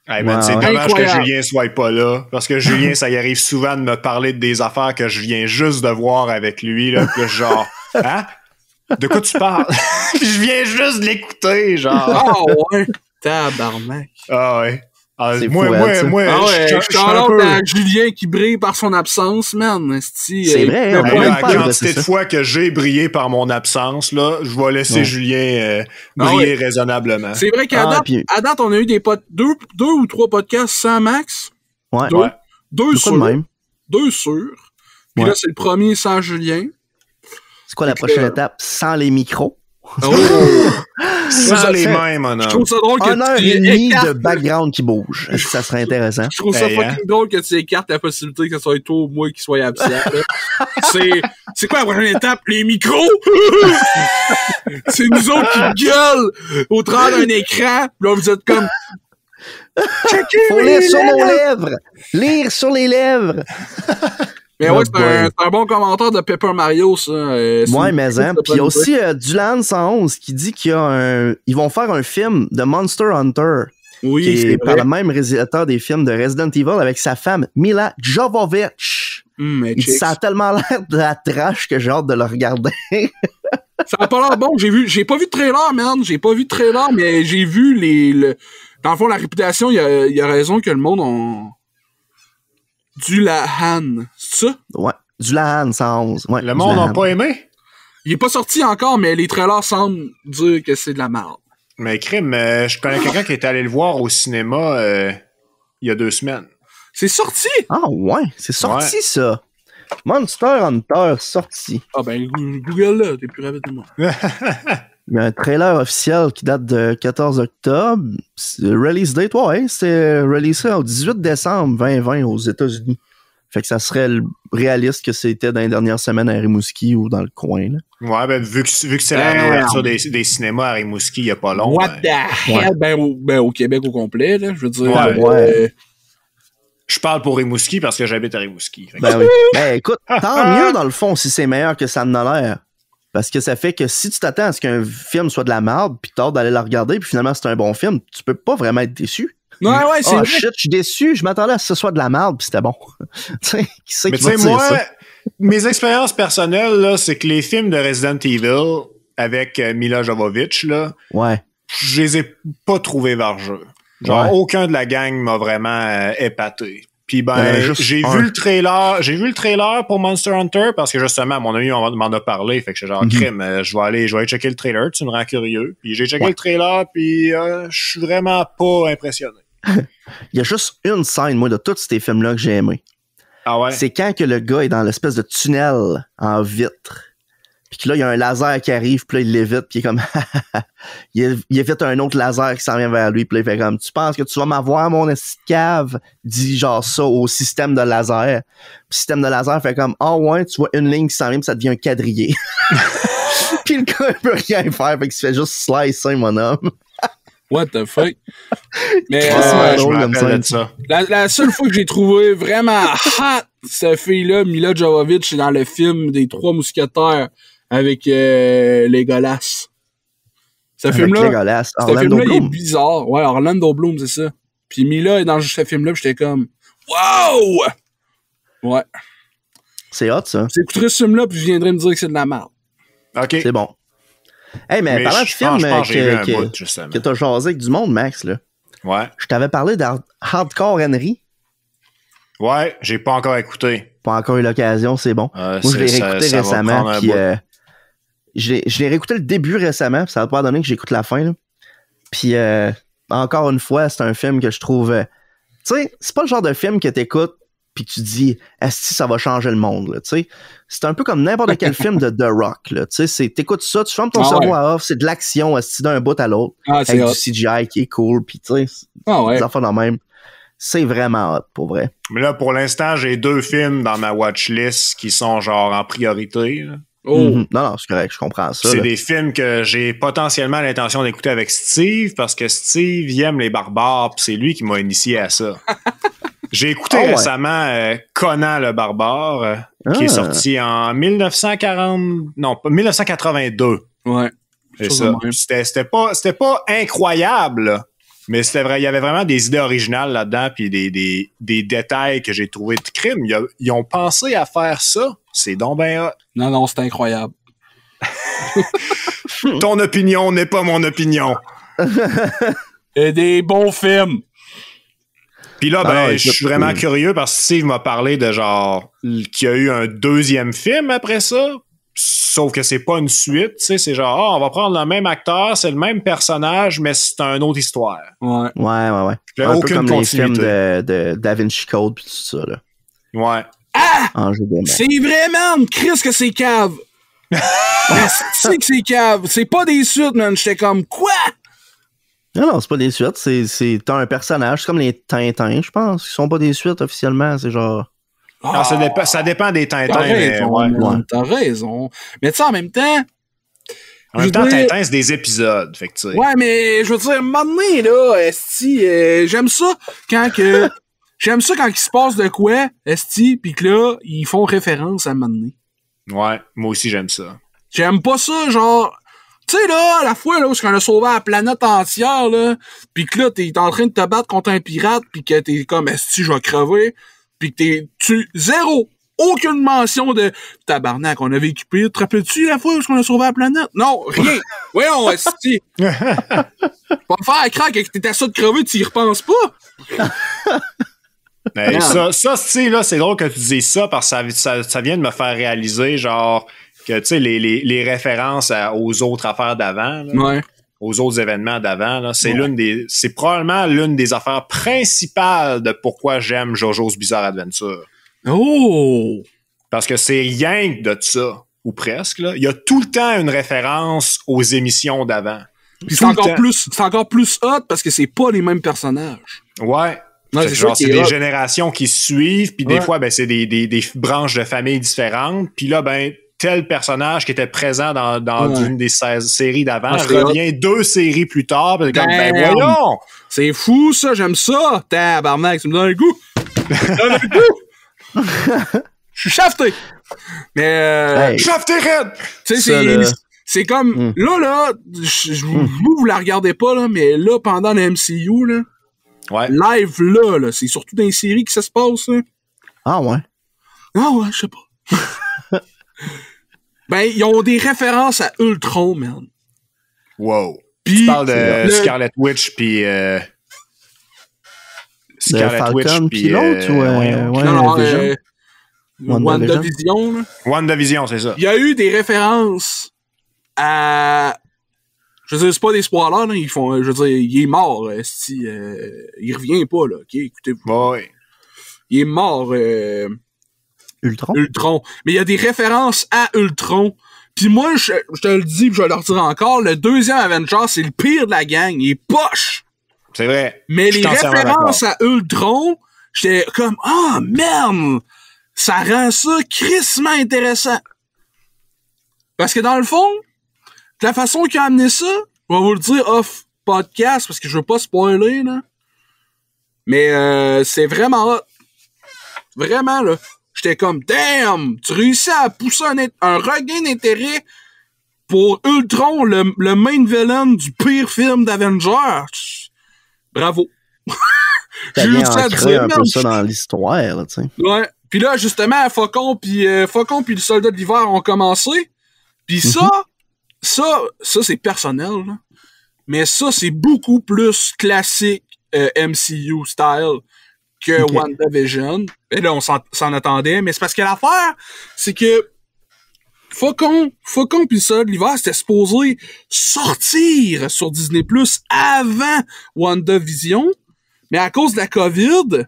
Hey man, c'est dommage que Julien soit pas là, parce que Julien, ça y arrive souvent de me parler de des affaires que je viens juste de voir avec lui, là, pis genre, hein? De quoi tu parles? Je viens juste de l'écouter, genre. Ah ouais, tabarnak. Ah ouais. Ah, c'est moi, je suis un peu... Julien qui brille par son absence, man. C'est vrai, hein, la quantité de fois que j'ai brillé par mon absence, là, je vais laisser Julien briller raisonnablement. C'est vrai qu'à date, on a eu deux ou 3 podcasts sans Max. Ouais. Deux sûrs. Même. 2 sûrs. Puis là, c'est le premier sans Julien. C'est quoi la prochaine étape? Sans les micros? Oh! Sans les mêmes, mon homme. Je trouve ça drôle que 1h30 de background qui bouge. Est-ce que ça serait intéressant? Je trouve ça fucking drôle que tu écartes la possibilité que ce soit toi ou moi qui soit absent. C'est quoi la prochaine étape? Les micros? C'est nous autres qui gueulent au travers d'un écran. Puis là, vous êtes comme... Faut lire sur nos lèvres! Lire sur les lèvres! Mais ouais, c'est un bon commentaire de Paper Mario, ça. Ouais, mais hein. Puis il y a aussi Dulan 111 qui dit qu'ils vont faire un film de Monster Hunter. Oui, qui c'est est par le même réalisateur des films de Resident Evil avec sa femme Mila Jovovich. Ça a tellement l'air de la trash que j'ai hâte de le regarder. Ça a pas l'air bon. J'ai pas vu de trailer, man. J'ai pas vu de trailer, mais j'ai vu dans le fond, la réputation, il y a raison que le monde Dullahan, c'est ça? Ouais, Dullahan 111. Ouais, le monde n'a pas aimé? Il est pas sorti encore, mais les trailers semblent dire que c'est de la merde. Mais crime, je connais quelqu'un qui est allé le voir au cinéma il y a 2 semaines. C'est sorti? Ah ouais, c'est sorti ça. Monster Hunter sorti. Ah ben Google là, t'es plus rapide que moi. Il y a un trailer officiel qui date de 14 octobre. Release date, ouais, c'est releasé au 18 décembre 2020 aux États-Unis. Fait que ça serait réaliste que c'était dans les dernières semaines à Rimouski ou dans le coin. Là. Ouais, ben vu que c'est la réouverture des cinémas à Rimouski il y a pas longtemps. What the hell? Ben au Québec au complet, là, je veux dire. Ouais. Je parle pour Rimouski parce que j'habite à Rimouski. Ben oui. Ben écoute, tant mieux dans le fond si c'est meilleur que ça en a l'air. Parce que ça fait que si tu t'attends à ce qu'un film soit de la merde, puis t'as hâte d'aller le regarder, puis finalement c'est un bon film, tu peux pas vraiment être déçu. Ouais, c'est vrai. Shit, je suis déçu, je m'attendais à ce que ce soit de la merde, puis c'était bon. Mais tu sais, moi, mes expériences personnelles, là, c'est que les films de Resident Evil avec Mila Jovovich, là, je les ai pas trouvés vargeux. Genre, aucun de la gang m'a vraiment épaté. Puis j'ai vu le trailer pour Monster Hunter parce que justement mon ami m'en a parlé, fait que je suis genre crime, je vais aller checker le trailer, tu me rends curieux. Puis j'ai checké le trailer puis je suis vraiment pas impressionné. Il y a juste une scène moi de tous ces films là que j'ai aimé. Ah ouais. C'est quand que le gars est dans l'espèce de tunnel en vitre. Puis que là, il y a un laser qui arrive, puis là, il l'évite, puis il est comme... il évite un autre laser qui s'en vient vers lui, puis là, il fait comme, tu penses que tu vas m'avoir, mon esti de cave? Dit genre ça au système de laser. Puis le système de laser fait comme, ouais, tu vois une ligne qui s'en vient, puis ça devient un quadrillé. Puis le gars, il peut rien faire, fait qu'il se fait juste slicer, mon homme. What the fuck? Mais je me rappelle de ça. La seule fois que j'ai trouvé vraiment hot cette fille-là, Mila Jovovich, c'est dans le film des 3 mousquetaires avec Legolas. Ce film-là, il est bizarre. Ouais, Orlando Bloom, c'est ça. Puis Mila est dans ce film-là, puis j'étais comme wow! Ouais. C'est hot, ça. J'écouterais ce film-là, puis je viendrais me dire que c'est de la merde. OK. C'est bon. Hey, mais parlant de film que t'as jasé avec du monde, Max, là. Ouais. Je t'avais parlé d'Hardcore Henry. Ouais, j'ai pas encore écouté. pas encore eu l'occasion, c'est bon. Moi, je l'ai réécouté récemment, puis je l'ai réécouté le début récemment, puis ça va pas donner que j'écoute la fin, là. Puis, encore une fois, c'est un film que je trouve... tu sais, c'est pas le genre de film que t'écoutes puis que tu dis asti ça va changer le monde là, tu sais. C'est un peu comme n'importe quel film de The Rock là, tu sais, t'écoutes ça, tu fermes ton cerveau à off, c'est de l'action asti d'un bout à l'autre avec du CGI qui est cool puis tu sais, des affaires dans même. C'est vraiment hot pour vrai. Mais là pour l'instant, j'ai 2 films dans ma watchlist qui sont genre en priorité là. Non, c'est correct, je comprends ça. C'est là. des films que j'ai potentiellement l'intention d'écouter avec Steve parce que Steve il aime les barbares pis c'est lui qui m'a initié à ça. J'ai écouté récemment Conan le barbare qui est sorti en 1982. Ouais. C'est ça. C'était pas incroyable, là, mais c'était vrai, il y avait vraiment des idées originales là-dedans puis des détails que j'ai trouvé de crime. Ils ont pensé à faire ça. C'est donc ben hot. Non, c'est incroyable. Ton opinion n'est pas mon opinion. Et des bons films. Puis là, je suis vraiment curieux parce que Steve m'a parlé de genre qu'il y a eu un 2e film après ça. Sauf que c'est pas une suite, tu sais, c'est genre on va prendre le même acteur, c'est le même personnage, mais c'est une autre histoire. Ouais. Un peu comme continuité. les films de Da Vinci Code pis tout ça, là. Ouais. C'est vraiment Chris que c'est cave. C'est que c'est cave. C'est pas des suites, man. J'étais comme quoi? Non, c'est pas des suites, t'as un personnage, c'est comme les Tintins, je pense, qui sont pas des suites officiellement, c'est genre... Non, ça dépend des Tintins. T'as raison. Mais tu sais, en même temps... En même temps, Tintin, c'est des épisodes, fait que tu sais. Ouais, mais je veux dire, à un moment donné, là, esti, j'aime ça quand il se passe de quoi, esti, pis que là, ils font référence à un moment donné. Ouais, moi aussi, j'aime ça. J'aime pas ça, genre... Tu sais, là, la fois, là, où on a sauvé la planète entière, là, pis que là, t'es en train de te battre contre un pirate, pis que t'es comme, esti, je vais crever, pis que aucune mention de tabarnak, on avait équipé. Te rappelles-tu la fois où on a sauvé la planète? Non, rien. Voyons, esti. Pas me faire crack que t'étais à ça de crever, tu y repenses pas. Mais ça, tu sais, là, c'est drôle que tu dises ça parce que ça vient de me faire réaliser, genre, que, tu sais, les références aux autres affaires d'avant, là, aux autres événements d'avant, là, c'est probablement l'une des affaires principales de pourquoi j'aime JoJo's Bizarre Adventure. Oh! Parce que c'est rien que de ça, ou presque, là. Il y a tout le temps une référence aux émissions d'avant. Puis c'est encore plus hot parce que c'est pas les mêmes personnages. Ouais. Non, c'est des générations qui se suivent, puis des fois, ben, c'est des branches de famille différentes. Puis là, ben, tel personnage qui était présent dans une des 16 séries d'avant revient 2 séries plus tard. Puis comme, ben voyons! C'est fou, ça, j'aime ça! Tabarnak, ça me donne un goût! Je suis shafté! Mais shafté raide! Tu sais, c'est comme... Là, vous la regardez pas, là, mais là, pendant le MCU, là, live, là, c'est surtout dans les séries que ça se passe, là. Ah ouais? Ah ouais, je sais pas. Ben, ils ont des références à Ultron, man. Wow. Pis tu parles de Scarlet Witch puis Scarlet Witch puis l'autre WandaVision, là. WandaVision, c'est ça. Il y a eu des références à... Je veux dire, c'est pas des spoilers, là. Ils font... Je veux dire, il est mort, il revient pas, là. OK, écoutez-vous. Ouais. Il est mort, Ultron. Mais il y a des références à Ultron. Puis moi, je te le dis, puis je vais le redire encore, le 2e Avenger, c'est le pire de la gang. Il est poche. C'est vrai. Mais les références à Ultron, j'étais comme, merde! Ça rend ça crissement intéressant. Parce que dans le fond, de la façon qu'il a amené ça, je vais vous le dire off podcast, parce que je veux pas spoiler, là. Mais c'est vraiment hot. Vraiment, là. J'étais comme, damn! Tu réussis à pousser un regain d'intérêt pour Ultron, le main villain du pire film d'Avengers. Bravo. T'as bien ancré un peu ça dans l'histoire, là, tu sais. Ouais. Puis là, justement, Faucon puis le Soldat de l'Hiver ont commencé. Puis ça, c'est personnel, là. Mais ça, c'est beaucoup plus classique MCU style. que WandaVision. Et là, on s'en attendait, mais c'est parce que l'affaire, c'est que Faucon pis ça, l'hiver, c'était supposé sortir sur Disney Plus avant WandaVision, mais à cause de la COVID,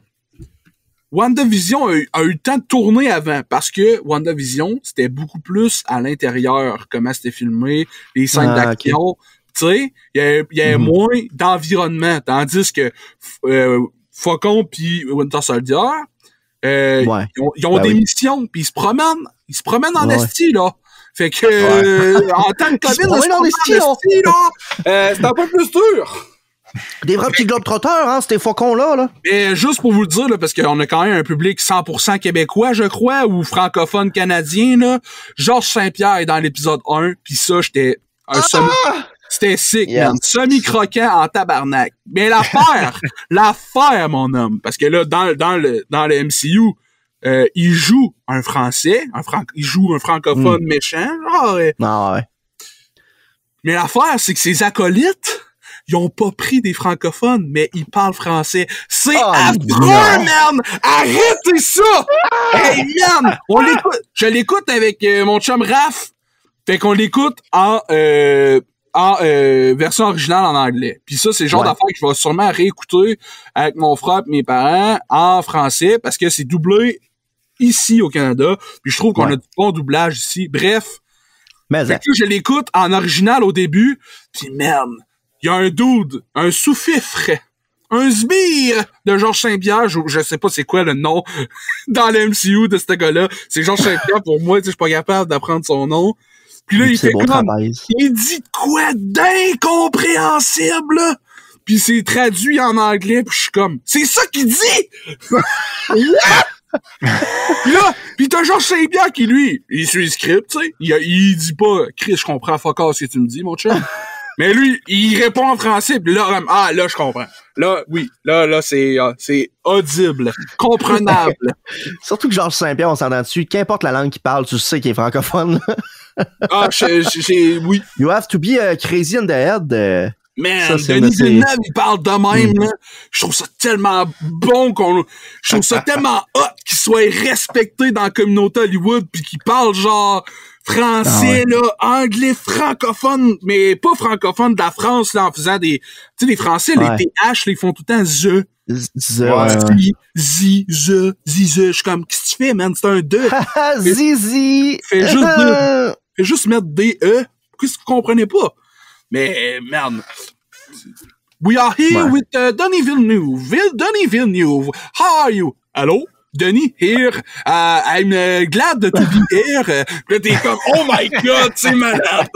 WandaVision a eu le temps de tourner avant, parce que WandaVision, c'était beaucoup plus à l'intérieur, comment c'était filmé, les scènes d'action, tu sais, il y avait moins d'environnement, tandis que Faucon pis Winter Soldier, ils ont des missions, pis ils se promènent en esti, là. Fait que, en temps de COVID, c'est un peu plus dur. Des vrais petits globetrotters, hein, ces faucons-là, là. Mais juste pour vous le dire, là, parce qu'on a quand même un public 100% québécois, je crois, ou francophone canadien, là. Georges Saint-Pierre est dans l'épisode 1, pis ça, j'étais c'était sick, man. Semi-croquant en tabarnak. Mais l'affaire, mon homme, parce que là, dans le MCU, il joue un Français, il joue un francophone méchant, genre. Mais l'affaire, c'est que ses acolytes, ils ont pas pris des francophones, mais ils parlent français. C'est affreux, man! Arrêtez ça! Hey, man! Je l'écoute avec mon chum Raph. Fait qu'on l'écoute en version originale en anglais. Puis ça, c'est le genre d'affaire que je vais sûrement réécouter avec mon frère et mes parents en français, parce que c'est doublé ici au Canada. Puis je trouve qu'on a du bon doublage ici. Bref. Fait que je l'écoute en original au début. Puis man, il y a un dude, un sous-fifre, un sbire de Georges Saint-Pierre. Je sais pas c'est quoi le nom dans le MCU de ce gars-là. C'est Georges Saint-Pierre pour moi. Tu sais, je suis pas capable d'apprendre son nom. Puis là, il fait comme... Il dit quoi d'incompréhensible, là? Puis c'est traduit en anglais, puis je suis comme... C'est ça qu'il dit! Là, pis t'as Georges Saint-Pierre qui, lui, il suit le script, tu sais. Il dit pas, Chris, je comprends fuck all ce que tu me dis, mon chum. Mais lui, il répond en français, pis là, là, je comprends. Là, oui, là, c'est audible, comprenable. Surtout que Georges Saint-Pierre, on s'entend dessus, qu'importe la langue qu'il parle, tu sais qu'il est francophone. Oui. You have to be crazy in the head. Man, Denis Villeneuve, il parle de même, là. Je trouve ça tellement bon je trouve ça tellement hot qu'il soit respecté dans la communauté Hollywood pis qu'il parle genre français, là, anglais francophone, mais pas francophone de la France, là, en faisant des... Tu sais, les Français, les TH, ils font tout le temps je. Je suis comme, qu'est-ce que tu fais, man? C'est un de. Zizi. Fais juste mettre DE. Qu'est-ce que vous comprenez pas? Mais, merde. We are here with Denis Villeneuve. Denis Villeneuve. How are you? Hello? Denis, here. I'm glad to be here. Là, t'es comme, oh my god, c'est malade.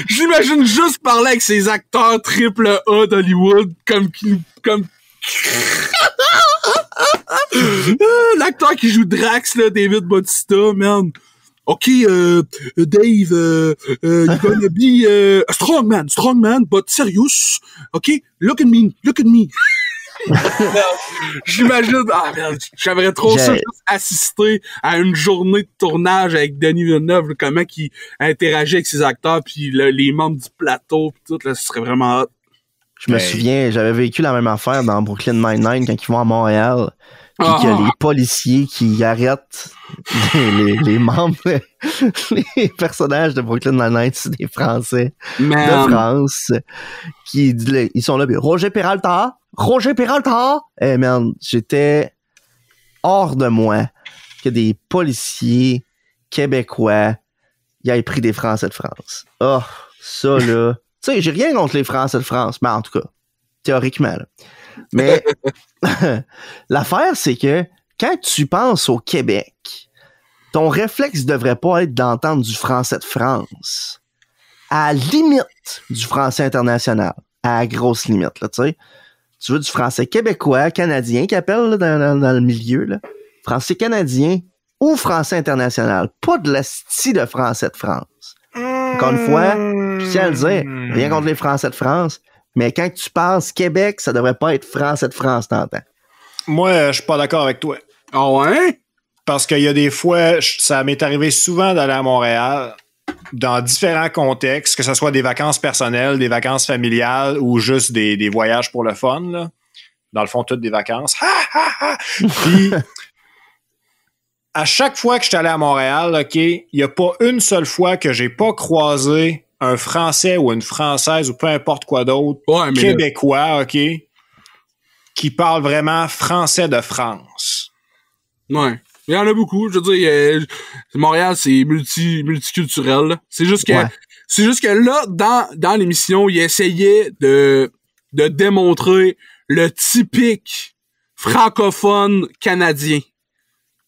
J'imagine juste parler avec ces acteurs triple A d'Hollywood comme l'acteur qui joue Drax, là, David Bautista, man. OK, Dave, you're gonna be a strong man, but serious. OK, look at me. J'imagine, merde, j'aimerais trop ça, juste assister à une journée de tournage avec Denis Villeneuve, là, comment il interagit avec ses acteurs, puis les membres du plateau, pis tout, là, ce serait vraiment hot. Je me souviens, j'avais vécu la même affaire dans Brooklyn Nine-Nine quand ils vont à Montréal. Puis que les policiers qui arrêtent les membres, les personnages de Brooklyn Nine-Nine, c'est des Français de France. Ils sont là, puis Roger Peralta! Eh man, j'étais hors de moi que des policiers québécois y aient pris des Français de France. Oh, ça là. Tu sais, j'ai rien contre les Français de France, mais en tout cas, théoriquement, là. Mais l'affaire, c'est que quand tu penses au Québec, ton réflexe devrait pas être d'entendre du français de France. À la limite du français international. À la grosse limite, là, tu sais. Tu veux du français québécois, canadien, qu'ils appellent là, dans le milieu, là. Français canadien ou français international. Pas de la style de français de France. Encore une fois, je tiens à le dire, rien contre les Français de France, mais quand tu penses Québec, ça devrait pas être Français de France, t'entends? Moi, je suis pas d'accord avec toi. Ah ouais? Parce qu'il y a des fois, ça m'est arrivé souvent d'aller à Montréal dans différents contextes, que ce soit des vacances personnelles, des vacances familiales ou juste des voyages pour le fun, là. dans le fond, toutes des vacances. Puis, à chaque fois que je suis allé à Montréal, OK, il n'y a pas une seule fois que j'ai pas croisé un Français ou une Française ou peu importe quoi d'autre, québécois, OK, qui parle vraiment français de France. Ouais. Il y en a beaucoup. Je veux dire, Montréal, c'est multiculturel. Là. C'est juste que là, dans l'émission, il essayait de démontrer le typique francophone canadien.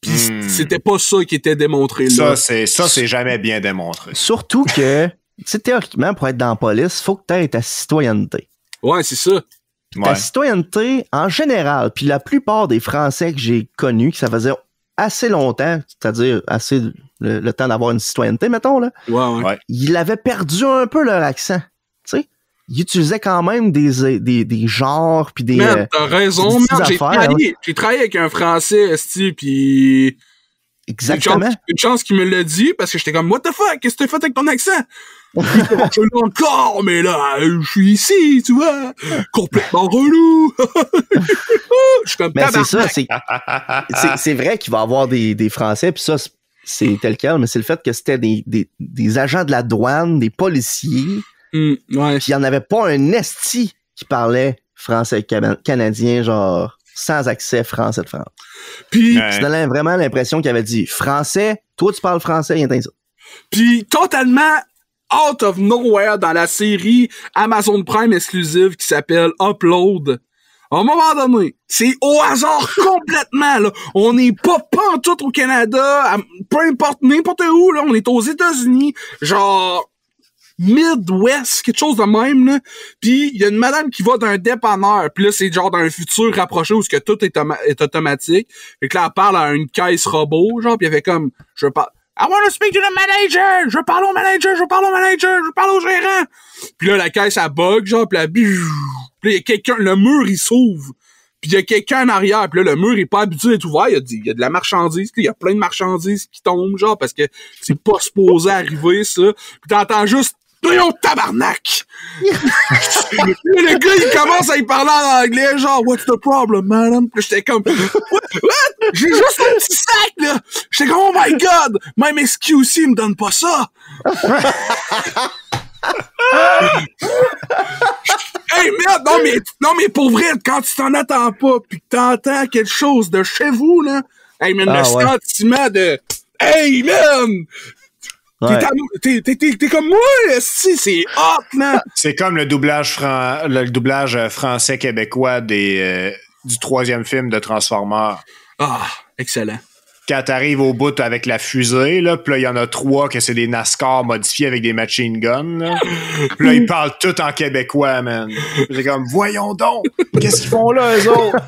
Puis c'était pas ça qui était démontré là. Ça, c'est jamais bien démontré. Surtout que, tu sais, théoriquement, pour être dans la police, faut que tu aies ta citoyenneté. Ouais, c'est ça. Ta citoyenneté, en général, puis la plupart des Français que j'ai connus, que ça faisait assez longtemps, c'est-à-dire assez le temps d'avoir une citoyenneté, mettons, là, ils avaient perdu un peu leur accent, tu sais. Ils utilisaient quand même des genres, puis des... Man, t'as raison, man, j'ai travaillé avec un Français, esti, puis... Exactement. Une chance qu'il me l'a dit, parce que j'étais comme, what the fuck, qu'est-ce que t'as fait avec ton accent? Je suis là encore, mais là, je suis ici, tu vois, complètement relou. Je suis comme, mais c'est ça, c'est vrai qu'il va y avoir des Français, puis ça, c'est tel quel, mais c'est le fait que c'était des agents de la douane, des policiers, puis il n'y en avait pas un esti qui parlait français canadien, genre sans accès français de France. Puis tu donnais vraiment l'impression qu'il avait dit français, toi tu parles français, il y a ça. Puis totalement out of nowhere dans la série Amazon Prime exclusive qui s'appelle Upload. À un moment donné, c'est au hasard complètement, là. On n'est pas pantoute au Canada, peu importe, n'importe où, là. On est aux États-Unis, genre Midwest, quelque chose de même, là. Puis il y a une madame qui va d'un dépanneur, puis là c'est genre d'un futur rapproché où ce que tout est automatique. Fait que là elle parle à une caisse robot, genre, puis elle fait comme I want to speak to the manager, je parle au manager, je parle au gérant. Puis là la caisse elle bug, genre, puis il y a quelqu'un, le mur il s'ouvre. Puis il y a quelqu'un en arrière, puis là le mur est pas habitué d'être ouvert, il y a de la marchandise, il y a plein de marchandises qui tombent, genre, parce que c'est pas supposé arriver ça. Puis t'entends juste voyons, tabarnak! Le gars, il commence à y parler en anglais, genre, what's the problem, madam? Puis j'étais comme, what? J'ai juste un petit sac, là! J'étais comme, oh my god! Même SQC me donne pas ça! Hey, merde! Non, mais pour vrai, quand tu t'en attends pas, pis que t'entends quelque chose de chez vous, là, hey, man, le sentiment de, hey, man! Ouais. T'es comme moi, si c'est hot, man! C'est comme le doublage français québécois du troisième film de Transformers. Ah, excellent. Quand t'arrives au bout avec la fusée, là, pis là, il y en a 3 que c'est des NASCAR modifiés avec des machine guns, là. Pis là, ils parlent tout en québécois, man. C'est comme, voyons donc! Qu'est-ce qu'ils font là, eux autres?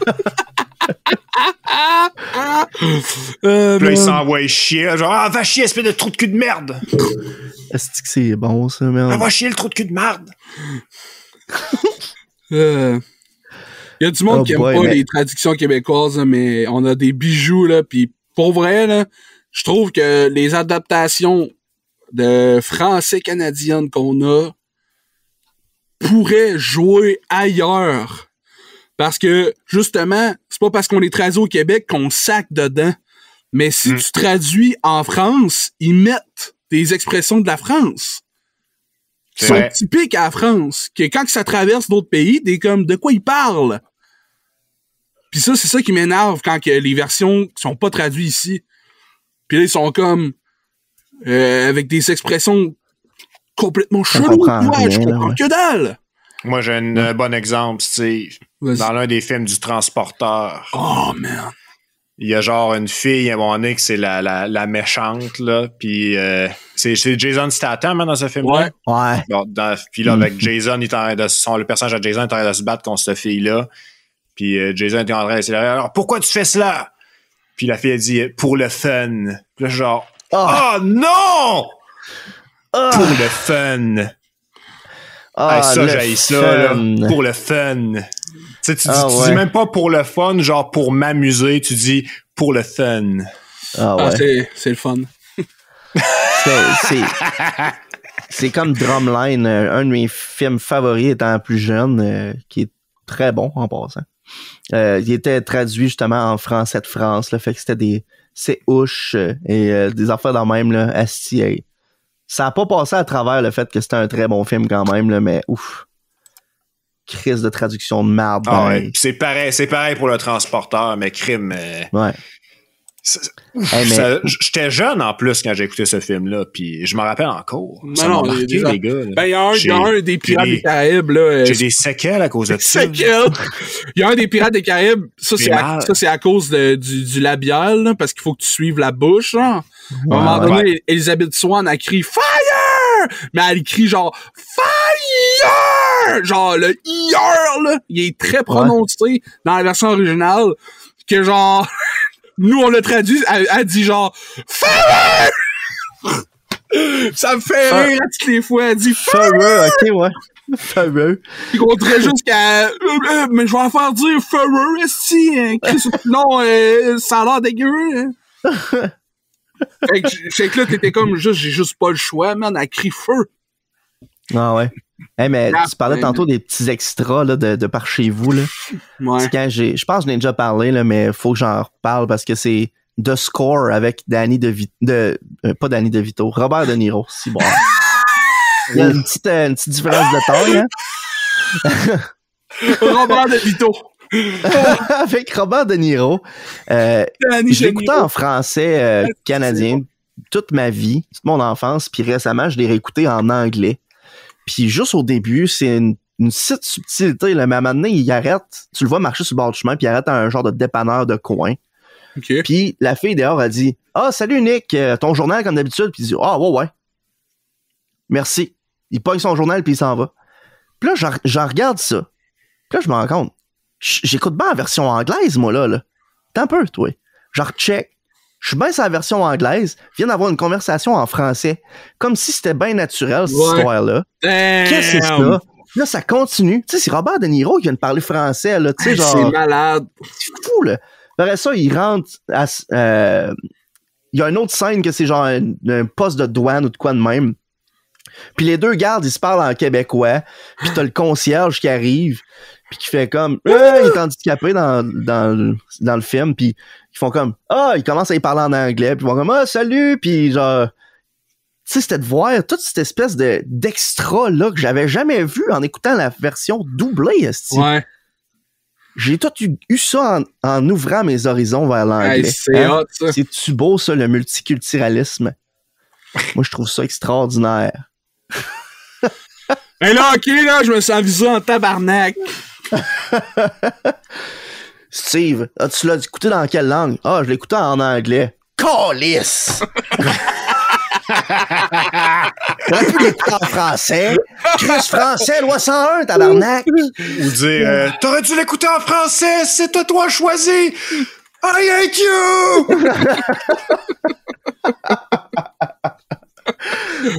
Puis là, il s'envoie chier. Genre, va chier, espèce de trou de cul de merde. Est-ce que c'est bon, ça, merde? Va chier, le trou de cul de merde. Il y a du monde qui aime pas les traductions québécoises, mais on a des bijoux, là, pis pour vrai, là, je trouve que les adaptations de français canadiennes qu'on a pourraient jouer ailleurs. Parce que, justement, c'est pas parce qu'on les traduit au Québec qu'on sac dedans. Mais si tu traduis en France, ils mettent des expressions de la France. Qui sont typiques à la France. Que quand ça traverse d'autres pays, t'es comme, de quoi ils parlent? Puis ça, c'est ça qui m'énerve quand que les versions sont pas traduites ici. Puis là, ils sont comme, avec des expressions complètement cheloues. Je comprends que dalle. Moi, j'ai un bon exemple, Steve. Dans l'un des films du Transporteur. Oh, man. Il y a genre une fille, à un moment donné, que c'est la méchante, là. Puis c'est Jason Statham, hein, dans ce film-là. Ouais. Puis là, avec Jason, le personnage de Jason est en train de se battre contre cette fille-là. Puis Jason est en train d'essayer. Alors, pourquoi tu fais cela? Puis la fille, elle dit, pour le fun. Puis là, genre, oh non! Pour le fun. Ça, j'haïs ça, là. Pour le fun. Tu dis même pas pour le fun, genre pour m'amuser, tu dis pour le fun. C'est le fun. C'est comme Drumline, un de mes films favoris étant plus jeune, qui est très bon en passant. Il était traduit justement en français de France, là, fait que c'était c'est ouche et des affaires dans le même, là, asti, hey. Ça a pas passé à travers le fait que c'était un très bon film quand même, là, mais ouf. Crise de traduction de merde. Ah ouais. C'est pareil pour le transporteur, mais crime. Ouais. J'étais jeune en plus quand j'ai écouté ce film-là, puis je m'en rappelle encore. Ça m'a marqué, les gars. Ben, il y a un des Pirates des Caraïbes, là. J'ai des séquelles à cause de ça. Séquelles! Il y a un des Pirates des Caraïbes, ça, c'est à cause du labial, là, parce qu'il faut que tu suives la bouche, là. À un moment donné, Elizabeth Swann a crié Fire! Mais elle crie genre Fire! Genre le IR, là, il est très prononcé dans la version originale, que genre, nous on l'a traduit, elle dit genre Fire! Ça me fait rire à toutes les fois, elle dit Fire! Ok, ouais. Fameux. Puis qu'on dirait jusqu'à mais je vais en faire dire Fureur, esti, non, ça a l'air dégueu, hein. Fait que là, t'étais comme juste, j'ai juste pas le choix, man, elle crie feu. Ah ouais. Hey, mais tu parlais tantôt des petits extras là, de par chez vous, là. Ouais. C'est quand je pense que j'en ai déjà parlé, là, mais faut que j'en reparle parce que c'est The Score avec pas Danny DeVito, Robert De Niro, si bon. Il y a une petite différence de taille, hein? Robert De Vito. Avec Robert De Niro. Je l'écoutais en français canadien toute ma vie, toute mon enfance, puis récemment, je l'ai réécouté en anglais. Puis juste au début, c'est une petite subtilité, là, mais à un moment donné, il arrête, tu le vois marcher sur le bord du chemin, puis il arrête à un genre de dépanneur de coin. Okay. Puis la fille dehors a dit « Ah, salut Nick, ton journal comme d'habitude. » Puis il dit « Ah, ouais. Merci. » Il pogne son journal, puis il s'en va. Puis là, j'en regarde ça. Puis là, je me rends compte. J'écoute bien la version anglaise, moi, là. T'as un peu, toi. Je recheck. Je suis bien sur la version anglaise. Je viens d'avoir une conversation en français. Comme si c'était bien naturel, cette histoire-là. Qu'est-ce que c'est ça? Là, ça continue. Tu sais, c'est Robert De Niro qui vient de parler français, là. Tu sais, genre. C'est malade. C'est fou, là. Après ça, il rentre il y a une autre scène que c'est genre un poste de douane ou de quoi de même. Puis les deux gardes, ils se parlent en québécois. Puis t'as le concierge qui arrive. Puis qui fait comme... il est handicapé dans le film. Puis ils font comme... ils commencent à y parler en anglais. Puis ils font comme... salut! Puis genre... Tu sais, c'était de voir toute cette espèce d'extra là que j'avais jamais vu en écoutant la version doublée. Esti. Ouais. J'ai tout eu ça en ouvrant mes horizons vers l'anglais. Hey, c'est hot, ça. C'est-tu beau, ça, le multiculturalisme? Moi, je trouve ça extraordinaire. Mais là, OK, là, je me sens visé en tabarnak. Steve, tu l'as écouté dans quelle langue? Je l'ai écouté en anglais. Calice! T'aurais pu l'écouter en français. Chris français, loi 101, tabarnak! Ou dire, t'aurais dû l'écouter en français, c'est toi choisi! I hate you!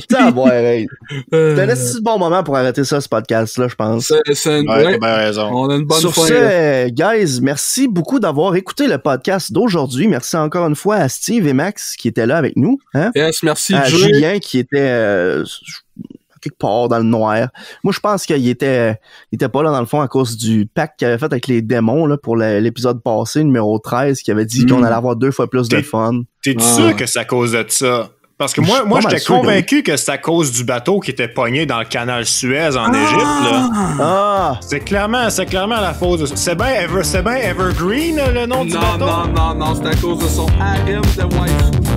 T'as un assez bon moment pour arrêter ça, ce podcast-là, je pense. C'est une t'as bien raison. On a une bonne Sur fin. ce, guys, merci beaucoup d'avoir écouté le podcast d'aujourd'hui. Merci encore une fois à Steve et Max qui étaient là avec nous. Hein? Yes, merci. À Julien qui était quelque part dans le noir. Moi, je pense qu'il était pas là dans le fond à cause du pacte qu'il avait fait avec les démons là, pour l'épisode passé, numéro 13, qui avait dit qu'on allait avoir 2 fois plus de fun. T'es sûr que c'est à cause de ça? Parce que moi j'étais convaincu que c'est à cause du bateau qui était pogné dans le canal Suez en Égypte. Là. C'est clairement la faute de... C'est bien Evergreen, le nom du bateau? Non, c'est à cause de son harem de wife.